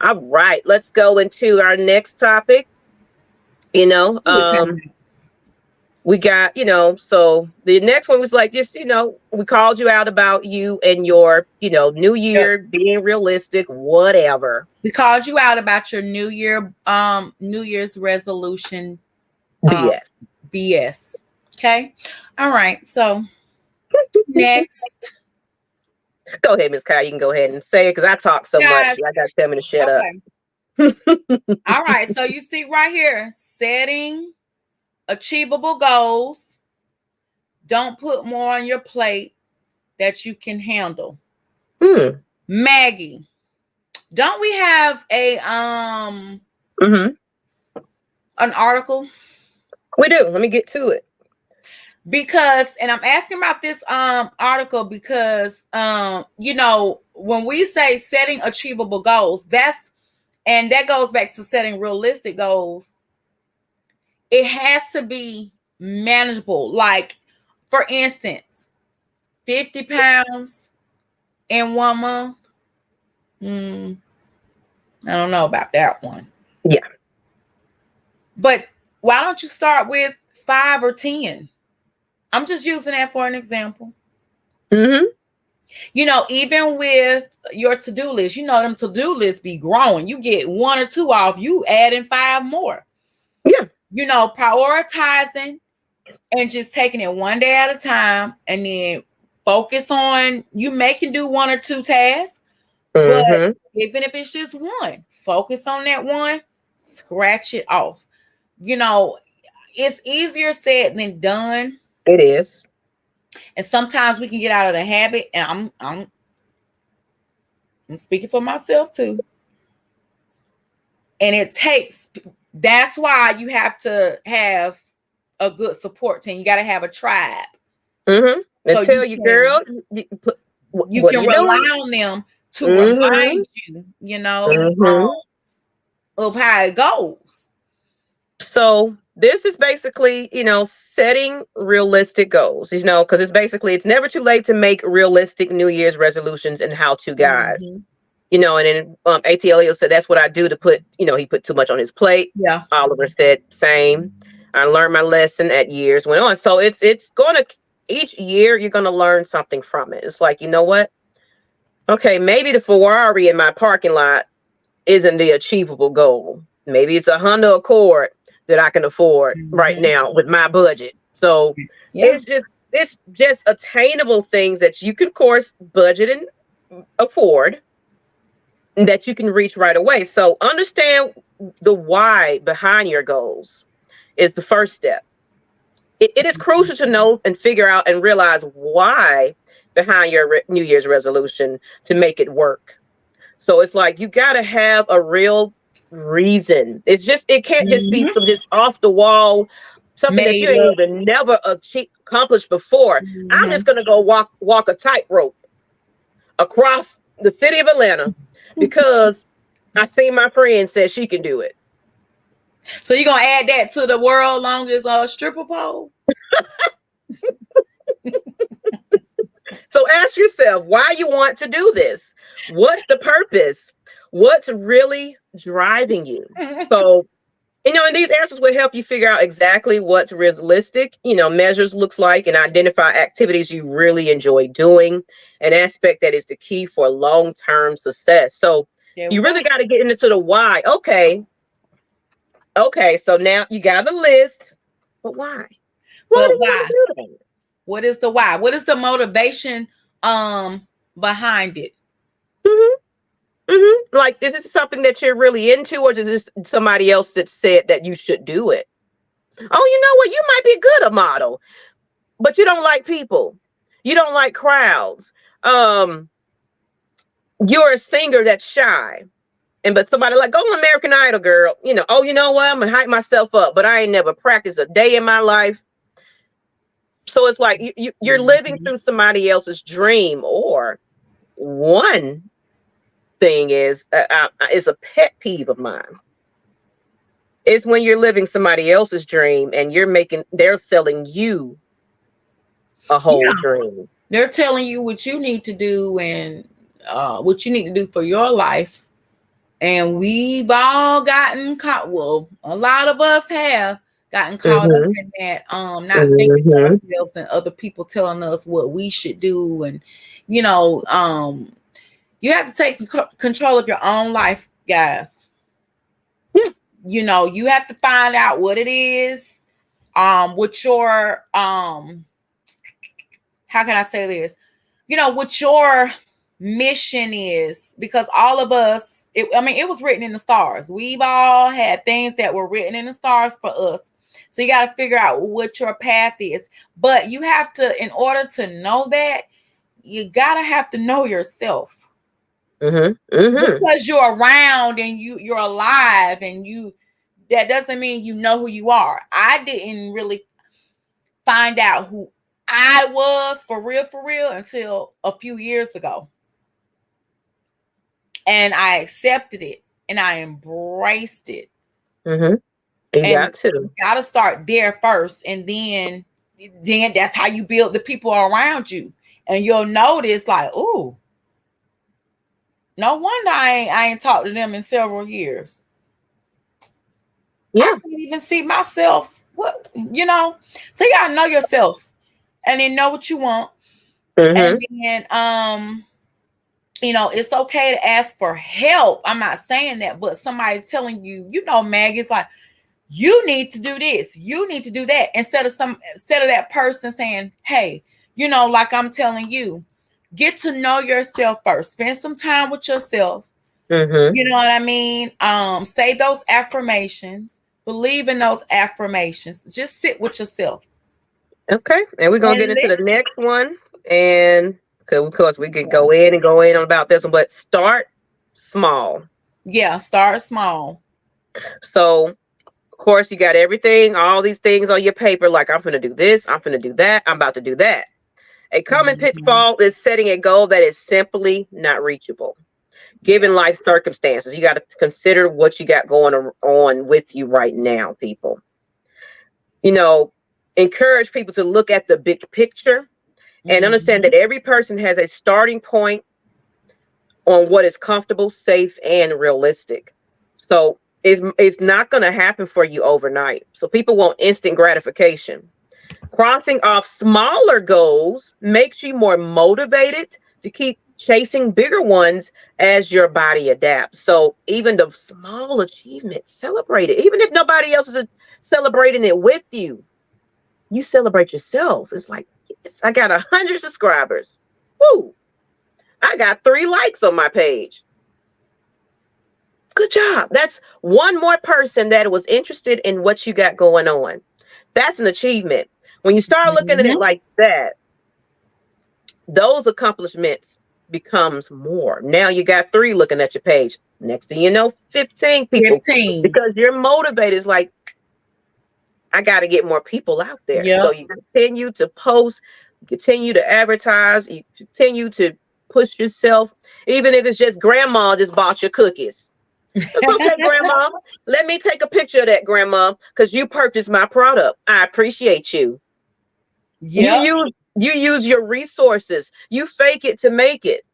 all right, let's go into our next topic. We got, so the next one was like, just, we called you out about you and your, new year, being realistic, whatever. We called you out about your New Year's resolution. BS. Okay. All right. So next. Go ahead, Ms. Kai. You can go ahead and say it because I talk so much. I got to tell me to shut up. All right. So you see right here, setting achievable goals. Don't put more on your plate that you can handle. Maggie, don't we have a an article? We do. Let me get to it. Because, and I'm asking about this article because when we say setting achievable goals, that goes back to setting realistic goals. It has to be manageable. Like, for instance, 50 pounds in 1 month. I don't know about that one. Yeah. But why don't you start with 5 or 10? I'm just using that for an example. Even with your to-do list, them to-do lists be growing. You get 1 or 2 off, you add in 5 more. Yeah. Prioritizing and just taking it one day at a time, and then focus on you can do 1 or 2 tasks. But even if it's just 1, focus on that 1, scratch it off. It's easier said than done. It is. And sometimes we can get out of the habit, and I'm speaking for myself too. And that's why you have to have a good support team. You got to have a tribe. And so tell you, girl, you can rely on them to remind you, of how it goes. So this is basically, setting realistic goals, because it's never too late to make realistic New Year's resolutions and how-to guides. Mhm. And then ATLEO said that's what I do to put, he put too much on his plate. Yeah. Oliver said same. I learned my lesson at years went on. So it's going to, each year you're going to learn something from it. It's like, you know what? Okay, maybe the Ferrari in my parking lot isn't the achievable goal. Maybe it's a Honda Accord that I can afford right now with my budget. So it's just attainable things that you can, of course, budget and afford, that you can reach right away. So understand the why behind your goals is the first step. It is crucial to know and figure out and realize why behind your New Year's resolution to make it work. So it's like you got to have a real reason. It can't just be some just off the wall, something that you ain't even never accomplished before. I'm just gonna go walk a tightrope across the city of Atlanta because I seen my friend said she can do it. So you're gonna add that to the world longest stripper pole? So ask yourself why you want to do this. What's the purpose? What's really driving you? So, and these answers will help you figure out exactly what's realistic, measures looks like, and identify activities you really enjoy doing. An aspect that is the key for long-term success. So you really got to get into the why. Okay. So now you got the list, but why? Why? What is the why? What is the motivation behind it? Like, is this something that you're really into, or is this somebody else that said that you should do it? Oh, you know what? You might be good at model, but you don't like people. You don't like crowds. You're a singer that's shy. But somebody like, go on American Idol, girl. Oh, you know what? I'm gonna hype myself up, but I ain't never practiced a day in my life. So it's like you're living through somebody else's dream. Or one thing is a pet peeve of mine. It's when you're living somebody else's dream and they're selling you a whole dream. They're telling you what you need to do and what you need to do for your life. And we've all gotten caught. Well, a lot of us have gotten caught up in that, not thinking for ourselves and other people telling us what we should do. And, you have to take control of your own life, guys. You have to find out what it is, what your, how can I say this? What your mission is, because all of us, it was written in the stars. We've all had things that were written in the stars for us. So you got to figure out what your path is. But you have to, in order to know that, you got to have to know yourself. Because you're around and you're alive and that doesn't mean you know who you are. I didn't really find out who I was for real until a few years ago. And I accepted it and I embraced it. You got to. You got to start there first. And then that's how you build the people around you. And you'll notice like, ooh, no wonder I ain't talked to them in several years. Yeah. I can't even see myself. So you got to know yourself and then know what you want. And then, it's okay to ask for help. I'm not saying that, but somebody telling you, Maggie, it's like, you need to do this. You need to do that. Instead of that person saying, hey, like I'm telling you, get to know yourself first. Spend some time with yourself. You know what I mean? Say those affirmations. Believe in those affirmations. Just sit with yourself. Okay. And we're going to get into the next one. And of course, we could go in on about this one, but start small. Yeah, start small. So, of course, you got everything, all these things on your paper, like I'm going to do this, I'm going to do that, I'm about to do that. A common pitfall is setting a goal that is simply not reachable. given life circumstances. You got to consider what you got going on with you right now, people. You know, encourage people to look at the big picture and understand that every person has a starting point on what is comfortable, safe, and realistic. So it's not going to happen for you overnight. So people want instant gratification. Crossing off smaller goals makes you more motivated to keep chasing bigger ones as your body adapts. So even the small achievements, celebrate it. Even if nobody else is celebrating it with you, you celebrate yourself. It's like, yes, I got 100 subscribers. Woo! I got 3 likes on my page. Good job. That's one more person that was interested in what you got going on. That's an achievement. When you start looking at it like that, those accomplishments becomes more. Now you got 3 looking at your page. Next thing you know, 15 people. 15. Because you're motivated. It's like, I got to get more people out there. Yep. So you continue to post, you continue to advertise, you continue to push yourself, even if it's just grandma just bought your cookies. It's okay, grandma. Let me take a picture of that, grandma, because you purchased my product. I appreciate you. Yeah. You use your resources. You fake it to make it.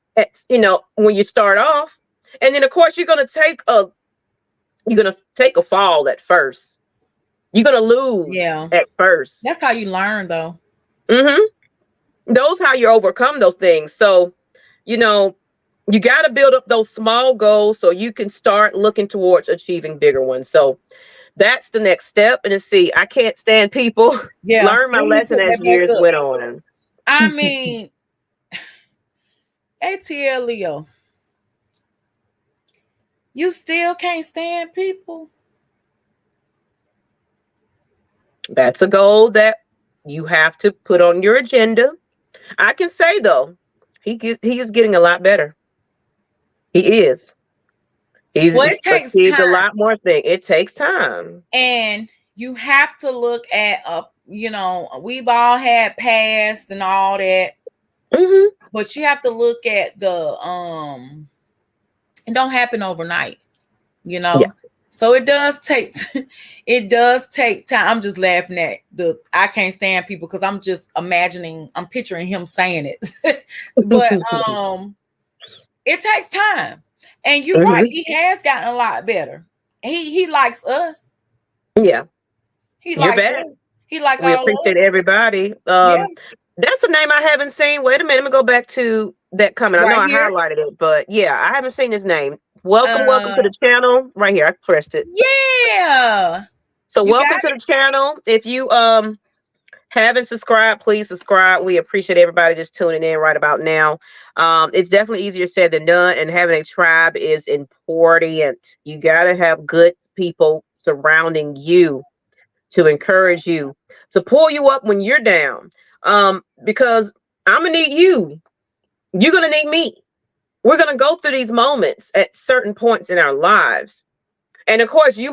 When you start off, and then of course you're gonna take a fall at first. You're gonna lose at first. That's how you learn, though. Those how you overcome those things. So, you got to build up those small goals so you can start looking towards achieving bigger ones. So that's the next step. And see, I can't stand people. Learn my lesson as years went on. I mean, ATL Leo, you still can't stand people. That's a goal that you have to put on your agenda. I can say though, he is getting a lot better. He is. He's achieved a lot more things. It takes time. And you have to look at we've all had past and all that. But you have to look at it don't happen overnight, Yeah. So it does take time. I'm just laughing at I can't stand people because I'm just I'm picturing him saying it. But it takes time. And you're right, he has gotten a lot better. He likes us. Yeah. You're back. He likes we appreciate everybody. That's a name I haven't seen. Wait a minute, let me go back to that comment. I know I highlighted it, but yeah, I haven't seen his name. Welcome to the channel. Right here, I pressed it. Yeah. So welcome to the channel. If you haven't subscribed, please subscribe. We appreciate everybody just tuning in right about now. It's definitely easier said than done, and having a tribe is important. You got to have good people surrounding you to encourage you, to pull you up when you're down. Because I'm gonna need you. You're gonna need me. We're gonna go through these moments at certain points in our lives. And of course, you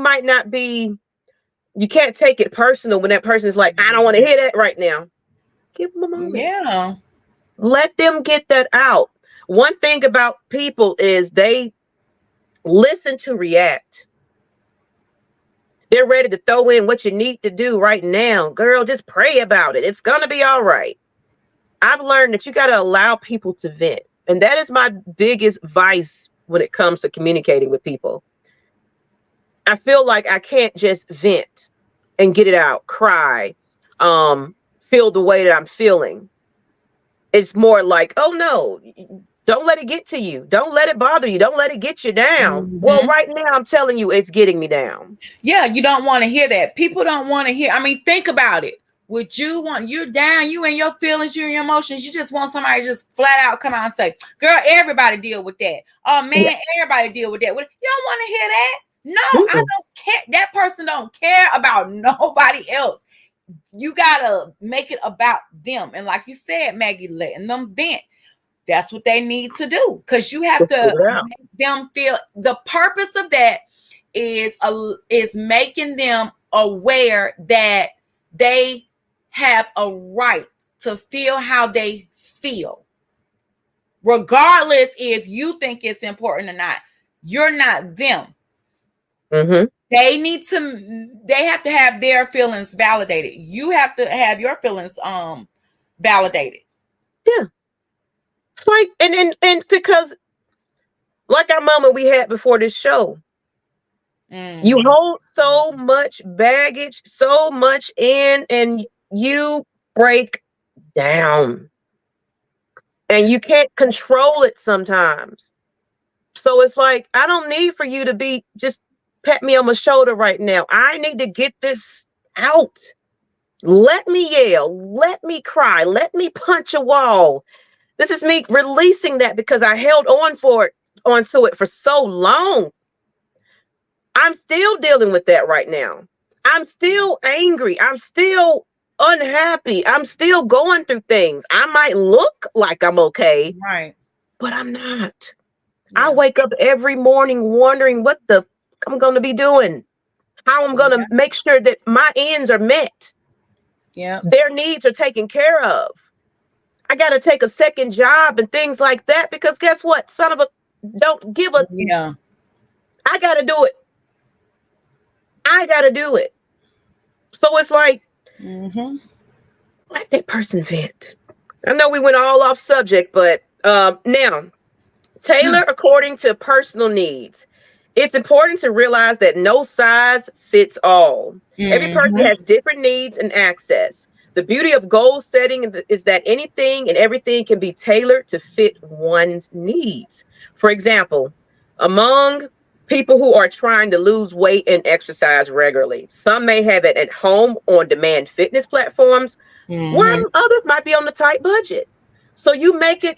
can't take it personal when that person is like, I don't want to hear that right now. Give them a moment. Yeah. Let them get that out. One thing about people is they listen to react. They're ready to throw in what you need to do right now. Girl, just pray about it. It's going to be all right. I've learned that you got to allow people to vent. And that is my biggest vice when it comes to communicating with people. I feel like I can't just vent and get it out, cry, feel the way that I'm feeling. It's more like, oh no, don't let it get to you. Don't let it bother you. Don't let it get you down. Well, right now I'm telling you, it's getting me down. Yeah, you don't want to hear that. People don't want to hear. I mean, think about it. Would you want, you're down, you and your feelings, you and your emotions, you just want somebody to just flat out come out and say, girl, everybody deal with that. Oh man, everybody deal with that. You don't want to hear that? No, I don't care. That person don't care about nobody else. You gotta make it about them. And like you said, Maggie, letting them vent. That's what they need to do. Because you have to make them feel, the purpose of that is making them aware that they have a right to feel how they feel. regardless if you think it's important or not. You're not them. Mm-hmm. They have to have their feelings validated. You have to have your feelings validated. Yeah. It's like, and because like our moment we had before this show, you hold so much baggage, so much in, and you break down. And you can't control it sometimes. So it's like, I don't need for you to be just pat me on my shoulder right now. I need to get this out. Let me yell. Let me cry. Let me punch a wall. This is me releasing that because I held onto it for so long. I'm still dealing with that right now. I'm still angry. I'm still unhappy. I'm still going through things. I might look like I'm okay, right, but I'm not. Yeah. I wake up every morning wondering what the I'm going to be doing, how I'm going to make sure that my ends are met. Yeah, their needs are taken care of. I got to take a second job and things like that because guess what? Son of a, don't give a. Yeah, I got to do it. I got to do it. So it's like, let that person vent. I know we went all off subject, but now, tailor according to personal needs. It's important to realize that no size fits all. Every person has different needs and access. The beauty of goal setting is that anything and everything can be tailored to fit one's needs. For example, among people who are trying to lose weight and exercise regularly, some may have it at home on demand fitness platforms, while others might be on a tight budget. So you make it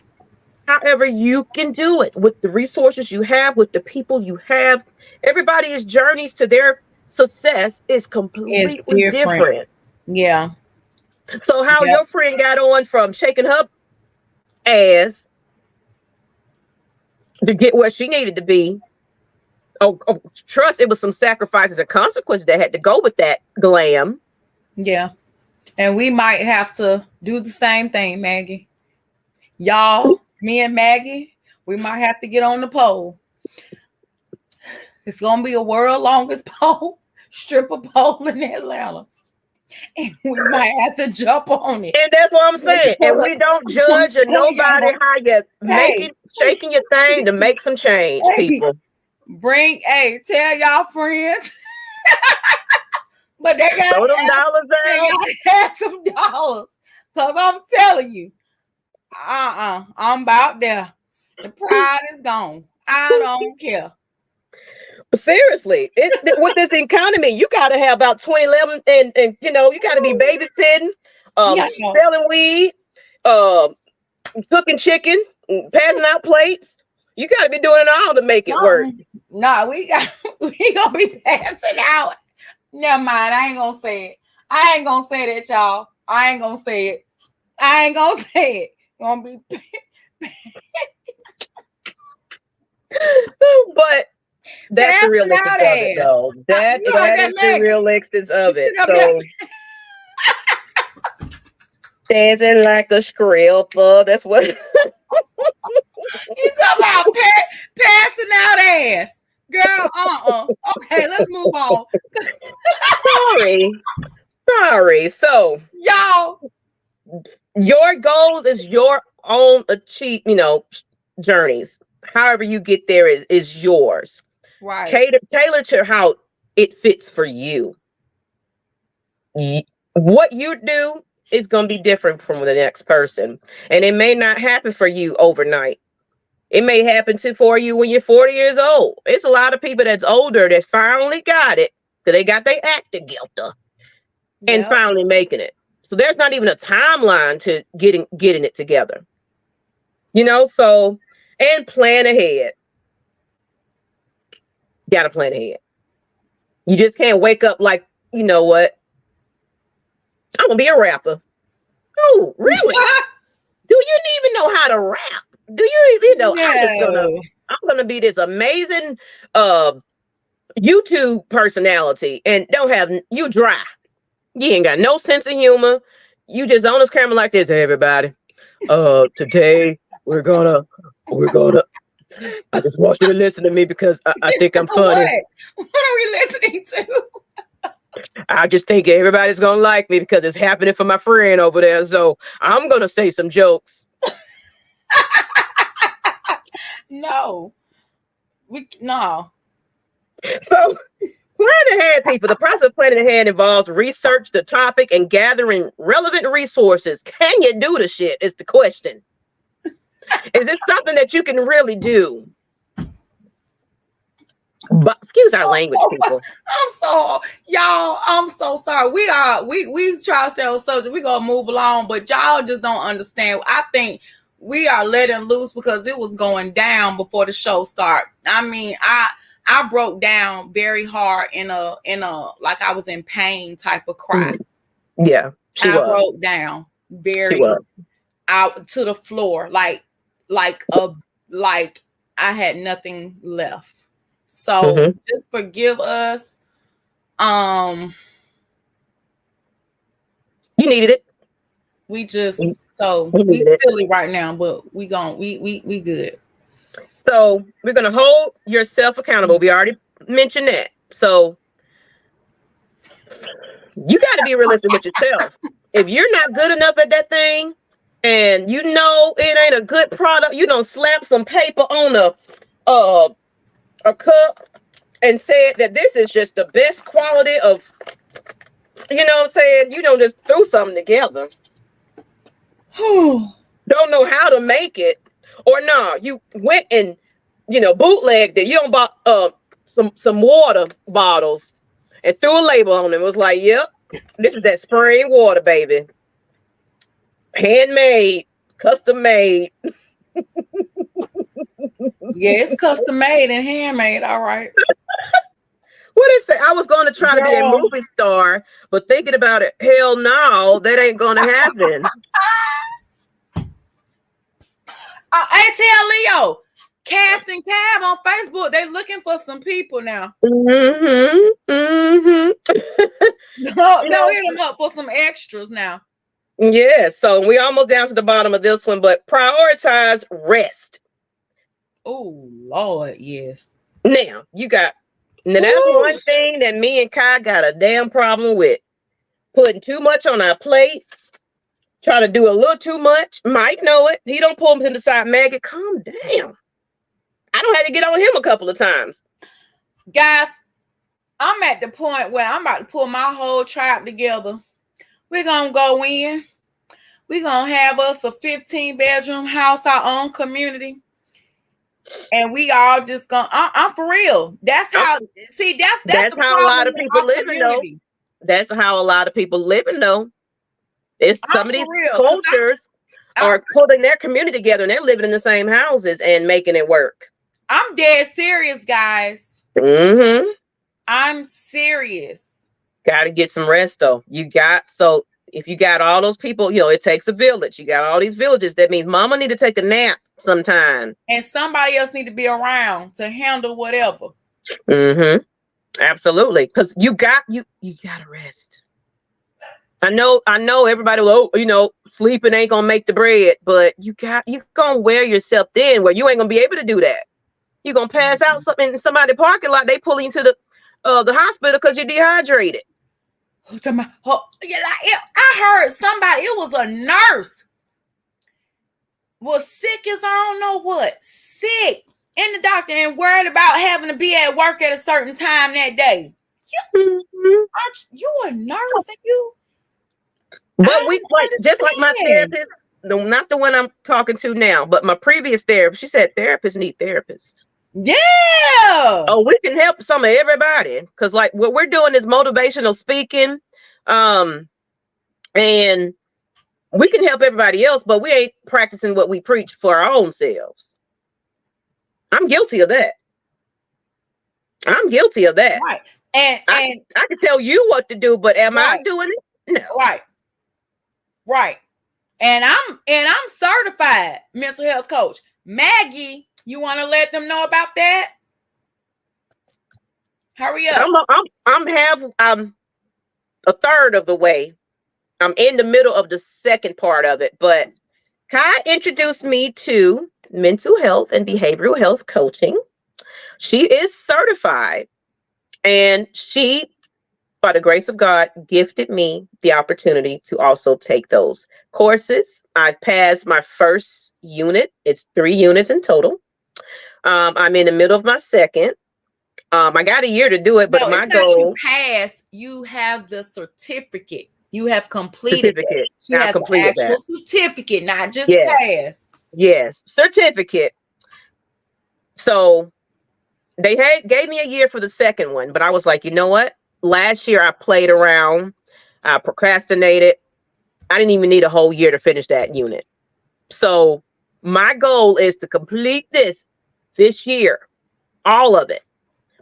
however you can do it with the resources you have, with the people you have. Everybody's journeys to their success is completely different. Yeah. So how your friend got on from shaking her ass to get where she needed to be. Oh, trust it was some sacrifices and consequences that had to go with that glam. Yeah. And we might have to do the same thing, Maggie. Y'all, me and Maggie, we might have to get on the pole. It's going to be a world longest pole, stripper pole in Atlanta. And we might have to jump on it. And that's what I'm saying. And we don't judge or nobody how you shaking your thing to make some change, people. Tell y'all friends. But they got throw them dollars out. They got some dollars. Because I'm telling you, I'm about there. The pride is gone. I don't care. Seriously, with this economy, you got to have about 2011 and you know, you got to be babysitting, selling weed, cooking chicken, passing out plates. You got to be doing it all to make it work. No, we gonna be passing out. Never mind, I ain't gonna say it. I ain't gonna say that, y'all. I ain't gonna say it. Gonna be but that's the real existence of it, though. That is the real existence of it. So dancing like a stripper. That's what. You talking about passing out ass, girl? Okay, let's move on. Sorry. So y'all, your goals is your own journeys. However you get there is yours. Right. Tailor to how it fits for you. What you do is going to be different from the next person. And it may not happen for you overnight. It may happen for you when you're 40 years old. It's a lot of people that's older that finally got it. That they got their act together and finally making it. So there's not even a timeline to getting it together. So, and plan ahead. Got to plan ahead. You just can't wake up like, you know what? I'm going to be a rapper. Oh, really? Do you even know how to rap? Do you even know? No. I'm going to be this amazing YouTube personality and you dry. You ain't got no sense of humor. You just on this camera like this. Hey, everybody. Today we're gonna. I just want you to listen to me because I think I'm funny. What are we listening to? I just think everybody's gonna like me because it's happening for my friend over there. So I'm gonna say some jokes. No. No. So planning ahead, people. The process of planning ahead involves research the topic and gathering relevant resources. Can you do the shit? Is the question. Is it something that you can really do? But excuse our language, people. I'm so sorry. We try to stay on subject. We gonna move along, but y'all just don't understand. I think we are letting loose because it was going down before the show started. I mean, I broke down very hard in a like I was in pain type of cry. Yeah, I broke down very out to the floor, like I had nothing left. So just forgive us. You needed it. We silly right now, but we good. So we're gonna hold yourself accountable. We already mentioned that. So you got to be realistic with yourself. If you're not good enough at that thing, and you know it ain't a good product, you don't slap some paper on a cup and said that this is just the best quality of, you know what I'm saying? You don't just threw something together. Don't know how to make it, or no, you went and bootlegged it. You don't bought some water bottles and threw a label on them. It was like, yep, this is that spring water, baby. Handmade, custom made. Yeah, it's custom made and handmade. All right. What is it? I was going to try to be a movie star, but thinking about it, hell no, that ain't going to happen. Hey, tell Leo, Cast and Cab on Facebook, they looking for some people now. Go hit them up for some extras now. Yeah, so we almost down to the bottom of this one, but prioritize rest. Oh, Lord, yes. Now, that's one thing that me and Kai got a damn problem with. Putting too much on our plate. Try to do a little too much. Mike know it. He don't pull him to the side. Maggie, calm down. I don't have to get on him a couple of times. Guys, I'm at the point where I'm about to pull my whole tribe together. We're going to go in. We're going to have us a 15-bedroom house, our own community. And we all just going to, I'm for real. That's how, that's how a lot of people living, though. That's how a lot of people living, though. It's some of these cultures are pulling their community together and they're living in the same houses and making it work. I'm dead serious, guys. I'm serious. Got to get some rest, though. If you got all those people, it takes a village. You got all these villages. That means mama need to take a nap sometime. And somebody else need to be around to handle whatever. Absolutely. Because you got to rest. I know everybody will, sleeping ain't going to make the bread, but you going to wear yourself thin where you ain't going to be able to do that. You're going to pass out something in somebody's parking lot. They pull you to the hospital because you're dehydrated. I heard somebody, it was a nurse, was sick as I don't know what, sick, and the doctor and worried about having to be at work at a certain time that day. Aren't you a nurse? And you? But just like my therapist, not the one I'm talking to now, but my previous therapist, she said therapists need therapists. Yeah. Oh, we can help some of everybody because like what we're doing is motivational speaking, and we can help everybody else, but we ain't practicing what we preach for our own selves. I'm guilty of that. Right. And I can tell you what to do, but am I doing it? No. Right. And I'm certified mental health coach. Maggie, you want to let them know about that? Hurry up. I'm a third of the way. I'm in the middle of the second part of it, but Kai introduced me to mental health and behavioral health coaching. She is certified, and she, by the grace of God, gifted me the opportunity to also take those courses. I've passed my first unit. It's 3 units in total. I'm in the middle of my second. I got a year to do it, but No, my it's not you goal passed. You have the certificate. You have completed it. certificate. She I has an completed actual that. certificate, not just Yes, passed. yes, certificate. So they gave me a year for the second one, but I was like, you know what? Last year I played around, I procrastinated. I didn't even need a whole year to finish that unit. So my goal is to complete this year, all of it,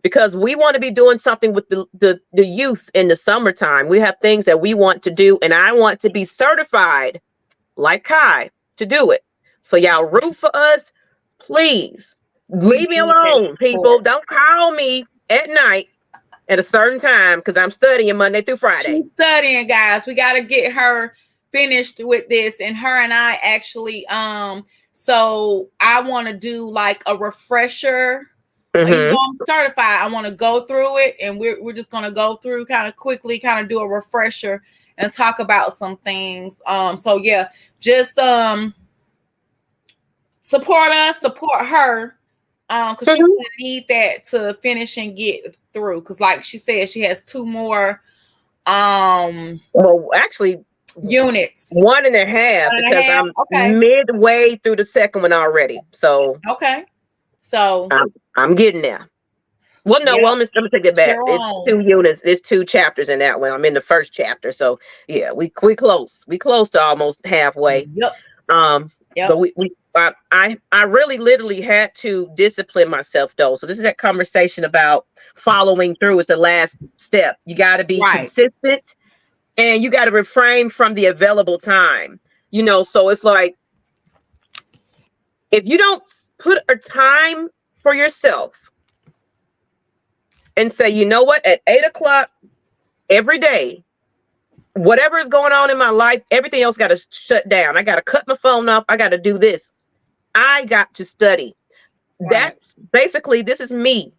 because we want to be doing something with the youth in the summertime. We have things that we want to do, and I want to be certified like Kai to do it. So y'all root for us, please. We Leave me need that alone, people. support. Don't call me at night at a certain time because I'm studying Monday through Friday. She's studying, guys. We got to get her finished with this, and her and I actually so I want to do like a refresher. Even though I'm certified, I want to go through it, and we're just going to go through kind of quickly, kind of do a refresher and talk about some things. So yeah, just support us, support her, because she's gonna need that to finish and get through. Because like she said, she has 2 more well, actually units. 1.5 because I'm midway through the second one already. So okay, so I'm getting there. Well, no, well, let me take it back. It's 2 units. It's 2 chapters in that one. I'm in the first chapter. So yeah, we close. We close to almost halfway. Yep. But I really literally had to discipline myself though. So this is that conversation about following through is the last step. You got to be consistent, and you got to refrain from the available time. You know, so it's like if you don't put a time for yourself and say, you know what, at 8:00 every day, whatever is going on in my life, everything else got to shut down. I got to cut my phone off. I got to do this. I got to study. That's basically, this is me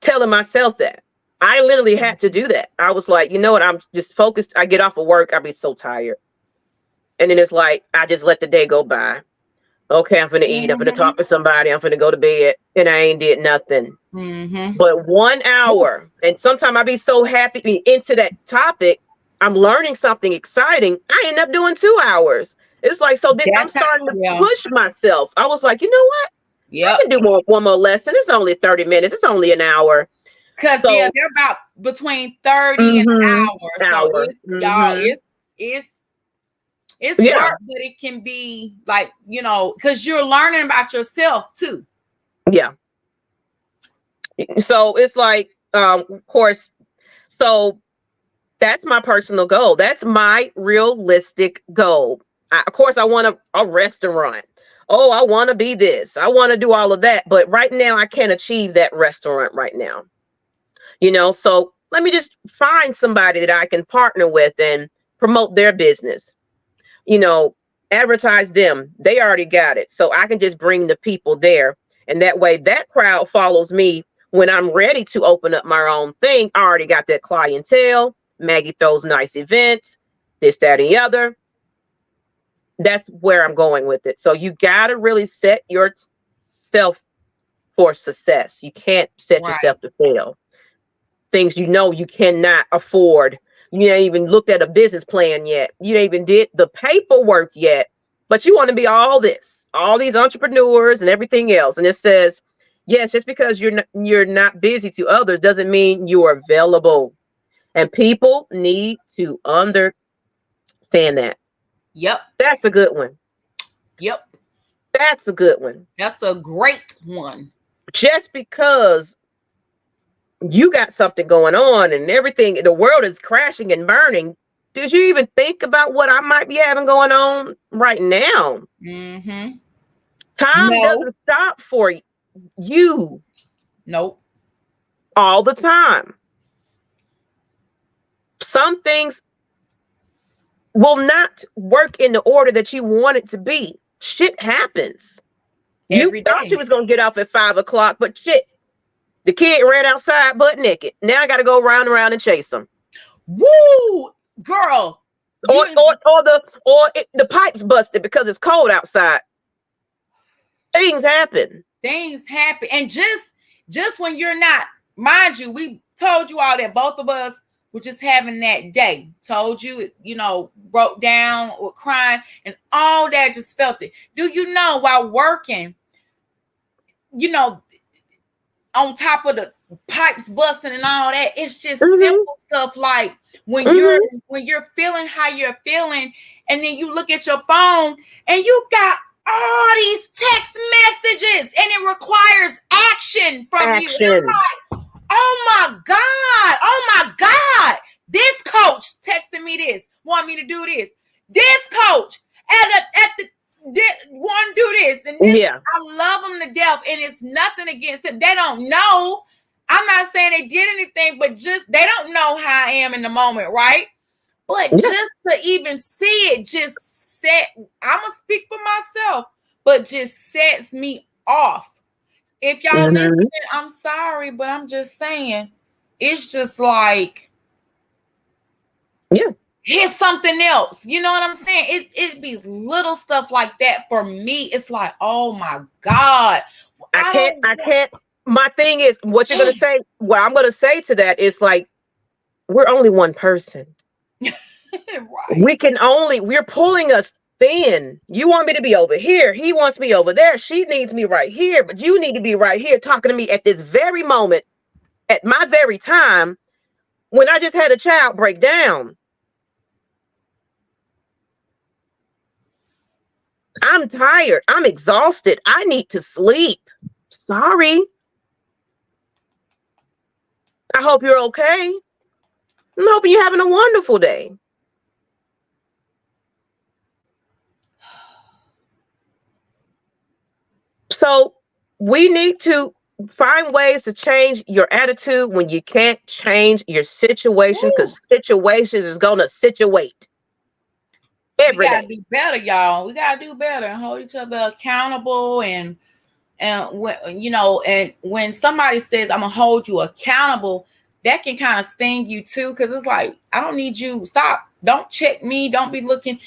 telling myself that. I literally had to do that. I was like, you know what, I'm just focused. I get off of work, I'll be so tired. And then it's like, I just let the day go by. Okay, I'm finna eat. I'm finna talk to somebody. I'm finna go to bed. And I ain't did nothing. But 1 hour, and sometimes I be so happy into that topic, I'm learning something exciting. I end up doing 2 hours. It's like, so then I'm starting to push myself. I was like, you know what? I can do one more lesson. It's only 30 minutes. It's only an hour. Because they're about between 30 and an hour. So y'all, it's work, but it can be like, you know, because you're learning about yourself too. Yeah. So it's like, of course, so that's my personal goal. That's my realistic goal. Of course, I want a restaurant. Oh, I want to be this. I want to do all of that. But right now, I can't achieve that restaurant right now. You know, so let me just find somebody that I can partner with and promote their business. You know, advertise them. They already got it. So I can just bring the people there. And that way, that crowd follows me when I'm ready to open up my own thing. I already got that clientele. Maggie throws nice events, this, that, and the other. That's where I'm going with it. So you got to really set yourself for success. You can't set yourself to fail. Things you know you cannot afford. You ain't even looked at a business plan yet. You ain't even did the paperwork yet. But you want to be all these entrepreneurs and everything else. And it says, yes, just because you're not busy to others doesn't mean you are available. And people need to understand that. Yep. That's a good one. Yep. That's a good one. That's a great one. Just because you got something going on and everything, the world is crashing and burning, did you even think about what I might be having going on right now? Time doesn't stop for you. Nope. All the time. Some things will not work in the order that you want it to be. Shit happens. Every You thought day. you was gonna get off at 5 o'clock, but shit, the kid ran outside butt naked. Now I gotta go round and round and chase him. Woo, girl. Or the pipes busted because it's cold outside. Things happen. Things happen. And just when you're not, mind you, we told you all that both of us were just having that day. Told you, wrote down or crying and all that, just felt it. Do you know, while working, on top of the pipes busting and all that, it's just simple stuff like when you're feeling how you're feeling, and then you look at your phone and you got all these text messages and it requires action from you. And I'm like, oh my God, this coach texted me this, want me to do this. This coach want to do this. And this, I love them to death, and it's nothing against it. They don't know. I'm not saying they did anything, but just they don't know how I am in the moment, right? But just to even see it I'm gonna speak for myself, but just sets me off. If y'all listening, I'm sorry, but I'm just saying, it's just like, here's something else. You know what I'm saying? It'd be little stuff like that. For me, it's like, oh my God. I can't. My thing is, what you're gonna say, what I'm gonna say to that is like, we're only one person. Right. We're pulling us thin. You want me to be over here. He wants me over there. She needs me right here, but you need to be right here talking to me at this very moment, at my very time, when I just had a child break down. I'm tired. I'm exhausted. I need to sleep. Sorry. I hope you're okay. I'm hoping you're having a wonderful day. So we need to find ways to change your attitude when you can't change your situation, because situations is going to situate. We gotta do better, y'all. We gotta do better and hold each other accountable. And when somebody says I'm gonna hold you accountable, that can kind of sting you too, because it's like, I don't need you. Stop. Don't check me. Don't be looking.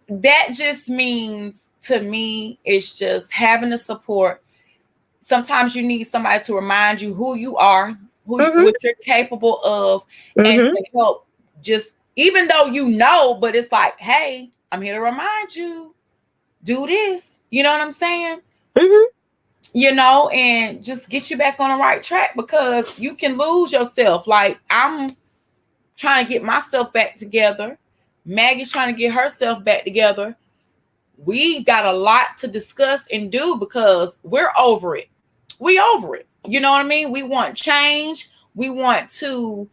That just means, to me, it's just having the support. Sometimes you need somebody to remind you who you are, what you're capable of, and to help just. Even though but it's like, hey, I'm here to remind you, do this. You know what I'm saying? And just get you back on the right track, because you can lose yourself. Like, I'm trying to get myself back together. Maggie's trying to get herself back together. We've got a lot to discuss and do, because we're over it. We over it. You know what I mean? We want change. We want to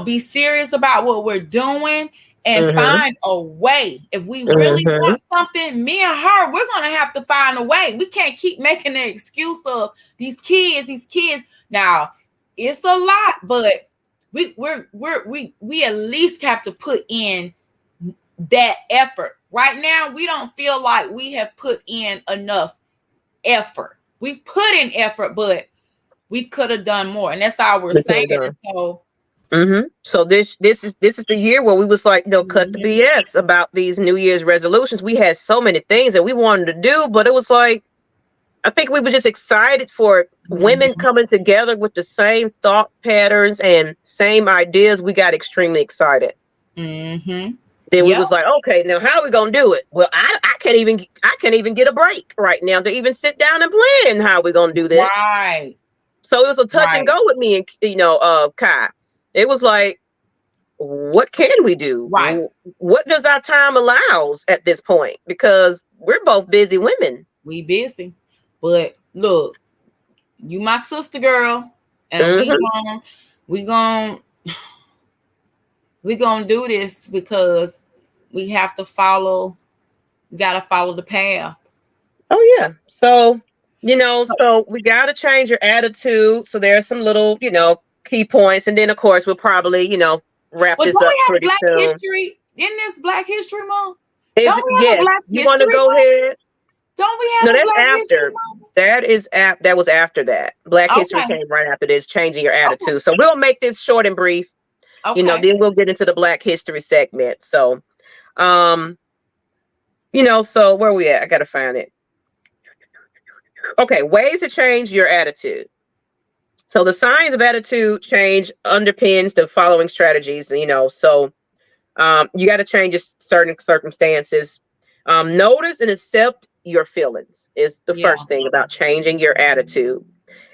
be serious about what we're doing and find a way. If we really want something, me and her, we're going to have to find a way. We can't keep making the excuse of these kids. Now, it's a lot, but we at least have to put in that effort. Right now, we don't feel like we have put in enough effort. We've put in effort, but we could have done more. And that's all we're saying. So this is the year where we was like, cut the BS about these New Year's resolutions. We had so many things that we wanted to do, but it was like, I think we were just excited for women coming together with the same thought patterns and same ideas. We got extremely excited. Then we was like, okay, now how are we gonna do it? Well, I can't even get a break right now to even sit down and plan how we're gonna do this. Right. So it was a touch and go with me and Kai. It was like, what can we do? Right. What does our time allows at this point? Because we're both busy women. We busy. But look, you my sister girl, and we gonna do this, because we have to follow. We gotta follow the path. Oh yeah. So so we gotta change your attitude. So there are some little key points, and then of course we'll probably wrap this up pretty soon. History, in this Black History Month? Is Don't we have a yes. Black You want to History go Month? ahead? Don't we have No, a that's Black History after. Month? That was after that. Black History Okay. came right after this, changing your Okay. attitude. So we'll make this short and brief. Okay. Then we'll get into the Black History segment. So, so where we at? I gotta find it. Okay, ways to change your attitude. So the signs of attitude change underpins the following strategies. So you got to change certain circumstances. Notice and accept your feelings is the first thing about changing your attitude.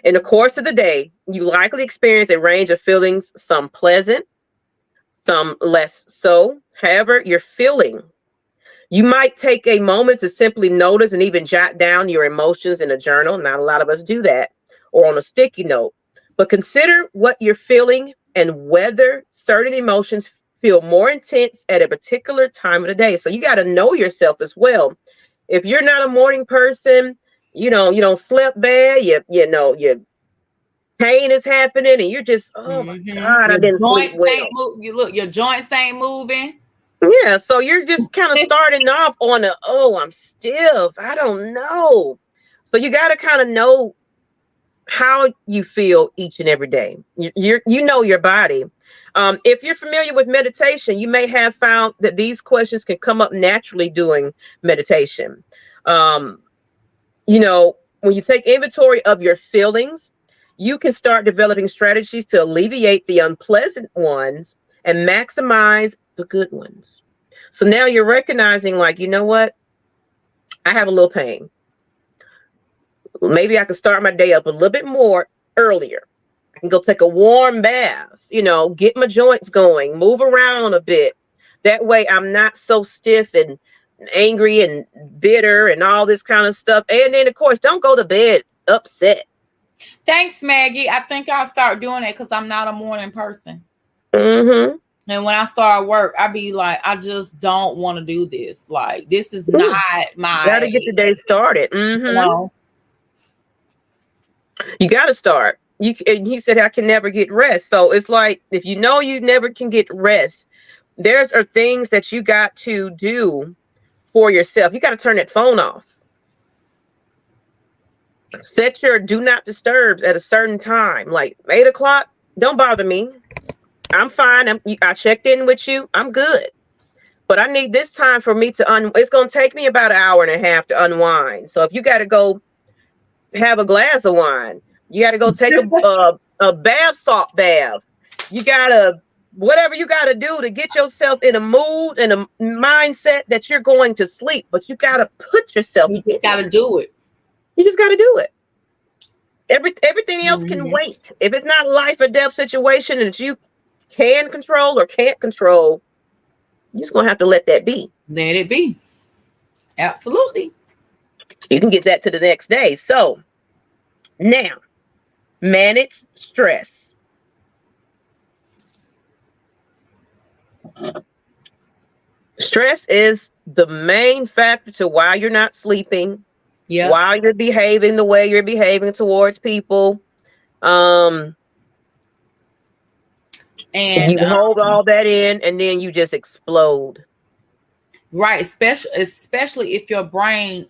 In the course of the day, you likely experience a range of feelings, some pleasant, some less so. However, you're feeling. You might take a moment to simply notice and even jot down your emotions in a journal. Not a lot of us do that, or on a sticky note. But consider what you're feeling and whether certain emotions feel more intense at a particular time of the day. So you got to know yourself as well. If you're not a morning person, you don't sleep bad, your pain is happening and you're just, oh my God, I didn't sleep well. Your joints ain't moving. Yeah, so you're just kind of starting off on I'm stiff. I don't know. So you got to kind of know how you feel each and every day. You know your body. If you're familiar with meditation, you may have found that these questions can come up naturally during meditation. When you take inventory of your feelings, you can start developing strategies to alleviate the unpleasant ones and maximize the good ones. So now you're recognizing, like, you know what? I have a little pain. Maybe I can start my day up a little bit more earlier. I can go take a warm bath, get my joints going, move around a bit. That way I'm not so stiff and angry and bitter and all this kind of stuff. And then, of course, don't go to bed upset. Thanks, Maggie. I think I'll start doing it because I'm not a morning person. Mm-hmm. And when I start work, I be like, I just don't want to do this. Like, this is not my... You got to get the day started. Mm-hmm. You got to start. He said, I can never get rest. So it's like, if you know you never can get rest, there's are things that you got to do for yourself. You got to turn that phone off. Set your do not disturb at a certain time, like 8 o'clock. Don't bother me. I'm fine. I checked in with you. I'm good. But I need this time for me to it's going to take me about an hour and a half to unwind. So if you got to go have a glass of wine, you got to go take a bath salt bath. You got to, whatever you got to do to get yourself in a mood and a mindset that you're going to sleep. But you got to put yourself. You just got to do it. You just got to do it. Everything else can wait. If it's not a life or death situation that you can control or can't control, you're just going to have to let that be. Let it be. Absolutely. You can get that to the next day. So now, manage stress. Stress is the main factor to why you're not sleeping, why you're behaving the way you're behaving towards people. And you hold all that in and then you just explode. Right. Especially if your brain,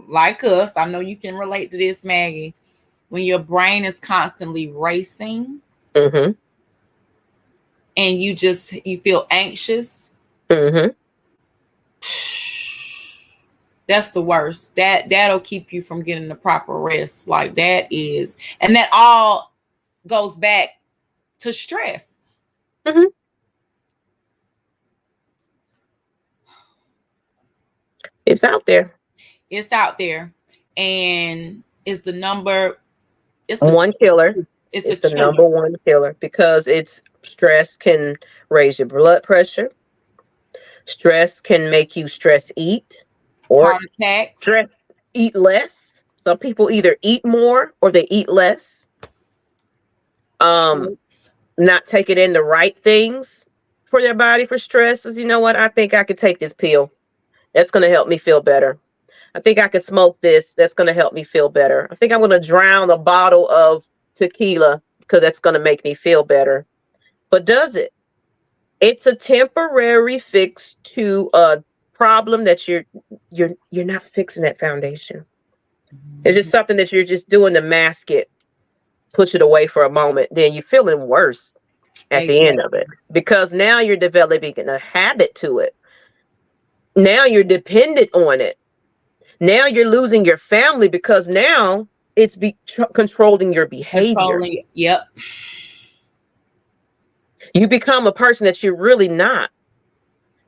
like us, I know you can relate to this, Maggie, when your brain is constantly racing and you feel anxious. That's the worst. That'll keep you from getting the proper rest. Like that is, and that all goes back to stress. It's out there. It's out there, and it's the number. It's one killer. It's the number one killer because stress can raise your blood pressure. Stress can make you stress eat or stress eat less. Some people either eat more or they eat less. Not taking in the right things for their body for stress is, you know what? I think I could take this pill. That's going to help me feel better. I think I could smoke this. That's going to help me feel better. I think I'm going to drown a bottle of tequila because that's going to make me feel better. But does it? It's a temporary fix to a problem that you're not fixing that foundation. It's just something that you're just doing to mask it, push it away for a moment. Then you're feeling worse at the end of it, because now you're developing a habit to it. Now you're dependent on it. Now you're losing your family because now it's controlling your behavior. Yep. You become a person that you're really not.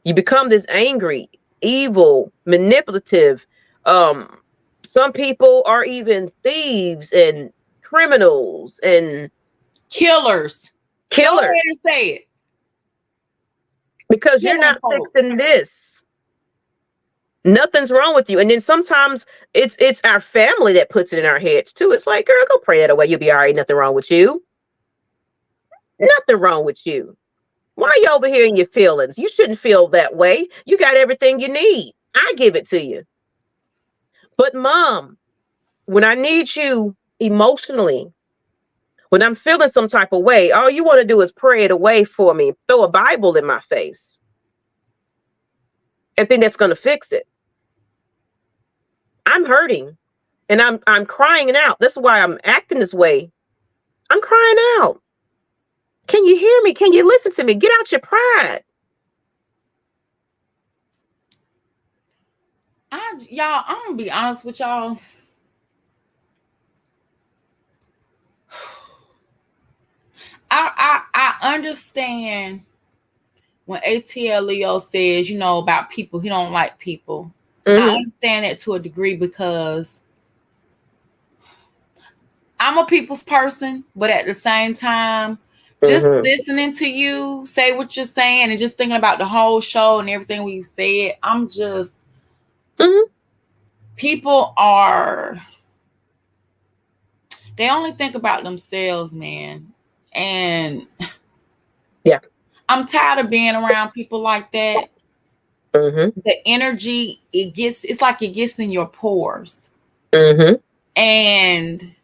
You become this angry, evil, manipulative. Some people are even thieves and criminals and killers. Go ahead and say it. Because you're not fixing this. Nothing's wrong with you. And then sometimes it's our family that puts it in our heads too. It's like, girl, go pray it away. You'll be all right. Nothing wrong with you. Nothing wrong with you. Why are you over here in your feelings? You shouldn't feel that way. You got everything you need. I give it to you. But Mom, when I need you emotionally, when I'm feeling some type of way, all you want to do is pray it away for me. Throw a Bible in my face. And think that's going to fix it. I'm hurting and I'm crying out. That's why I'm acting this way. I'm crying out. Can you hear me? Can you listen to me? Get out your pride. Y'all, I'm gonna be honest with y'all. I understand when ATL Leo says, about people, he don't like people. Mm-hmm. I understand that to a degree because I'm a people's person, but at the same time, just listening to you say what you're saying and just thinking about the whole show and everything we've said, I'm just, people they only think about themselves, man. And yeah, I'm tired of being around people like that. The energy, it's like it gets in your pores. And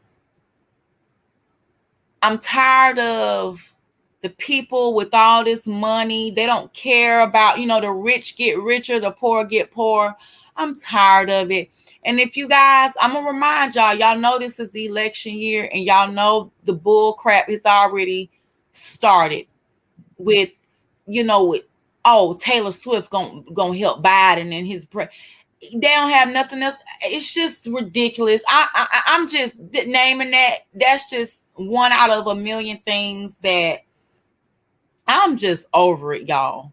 I'm tired of the people with all this money. They don't care about, the rich get richer, the poor get poor. I'm tired of it. And if you guys, I'm going to remind y'all know this is the election year and y'all know the bull crap has already started with, Taylor Swift gonna help Biden and his they don't have nothing else. It's just ridiculous. I'm just naming that. That's just one out of a million things that I'm just over it, y'all.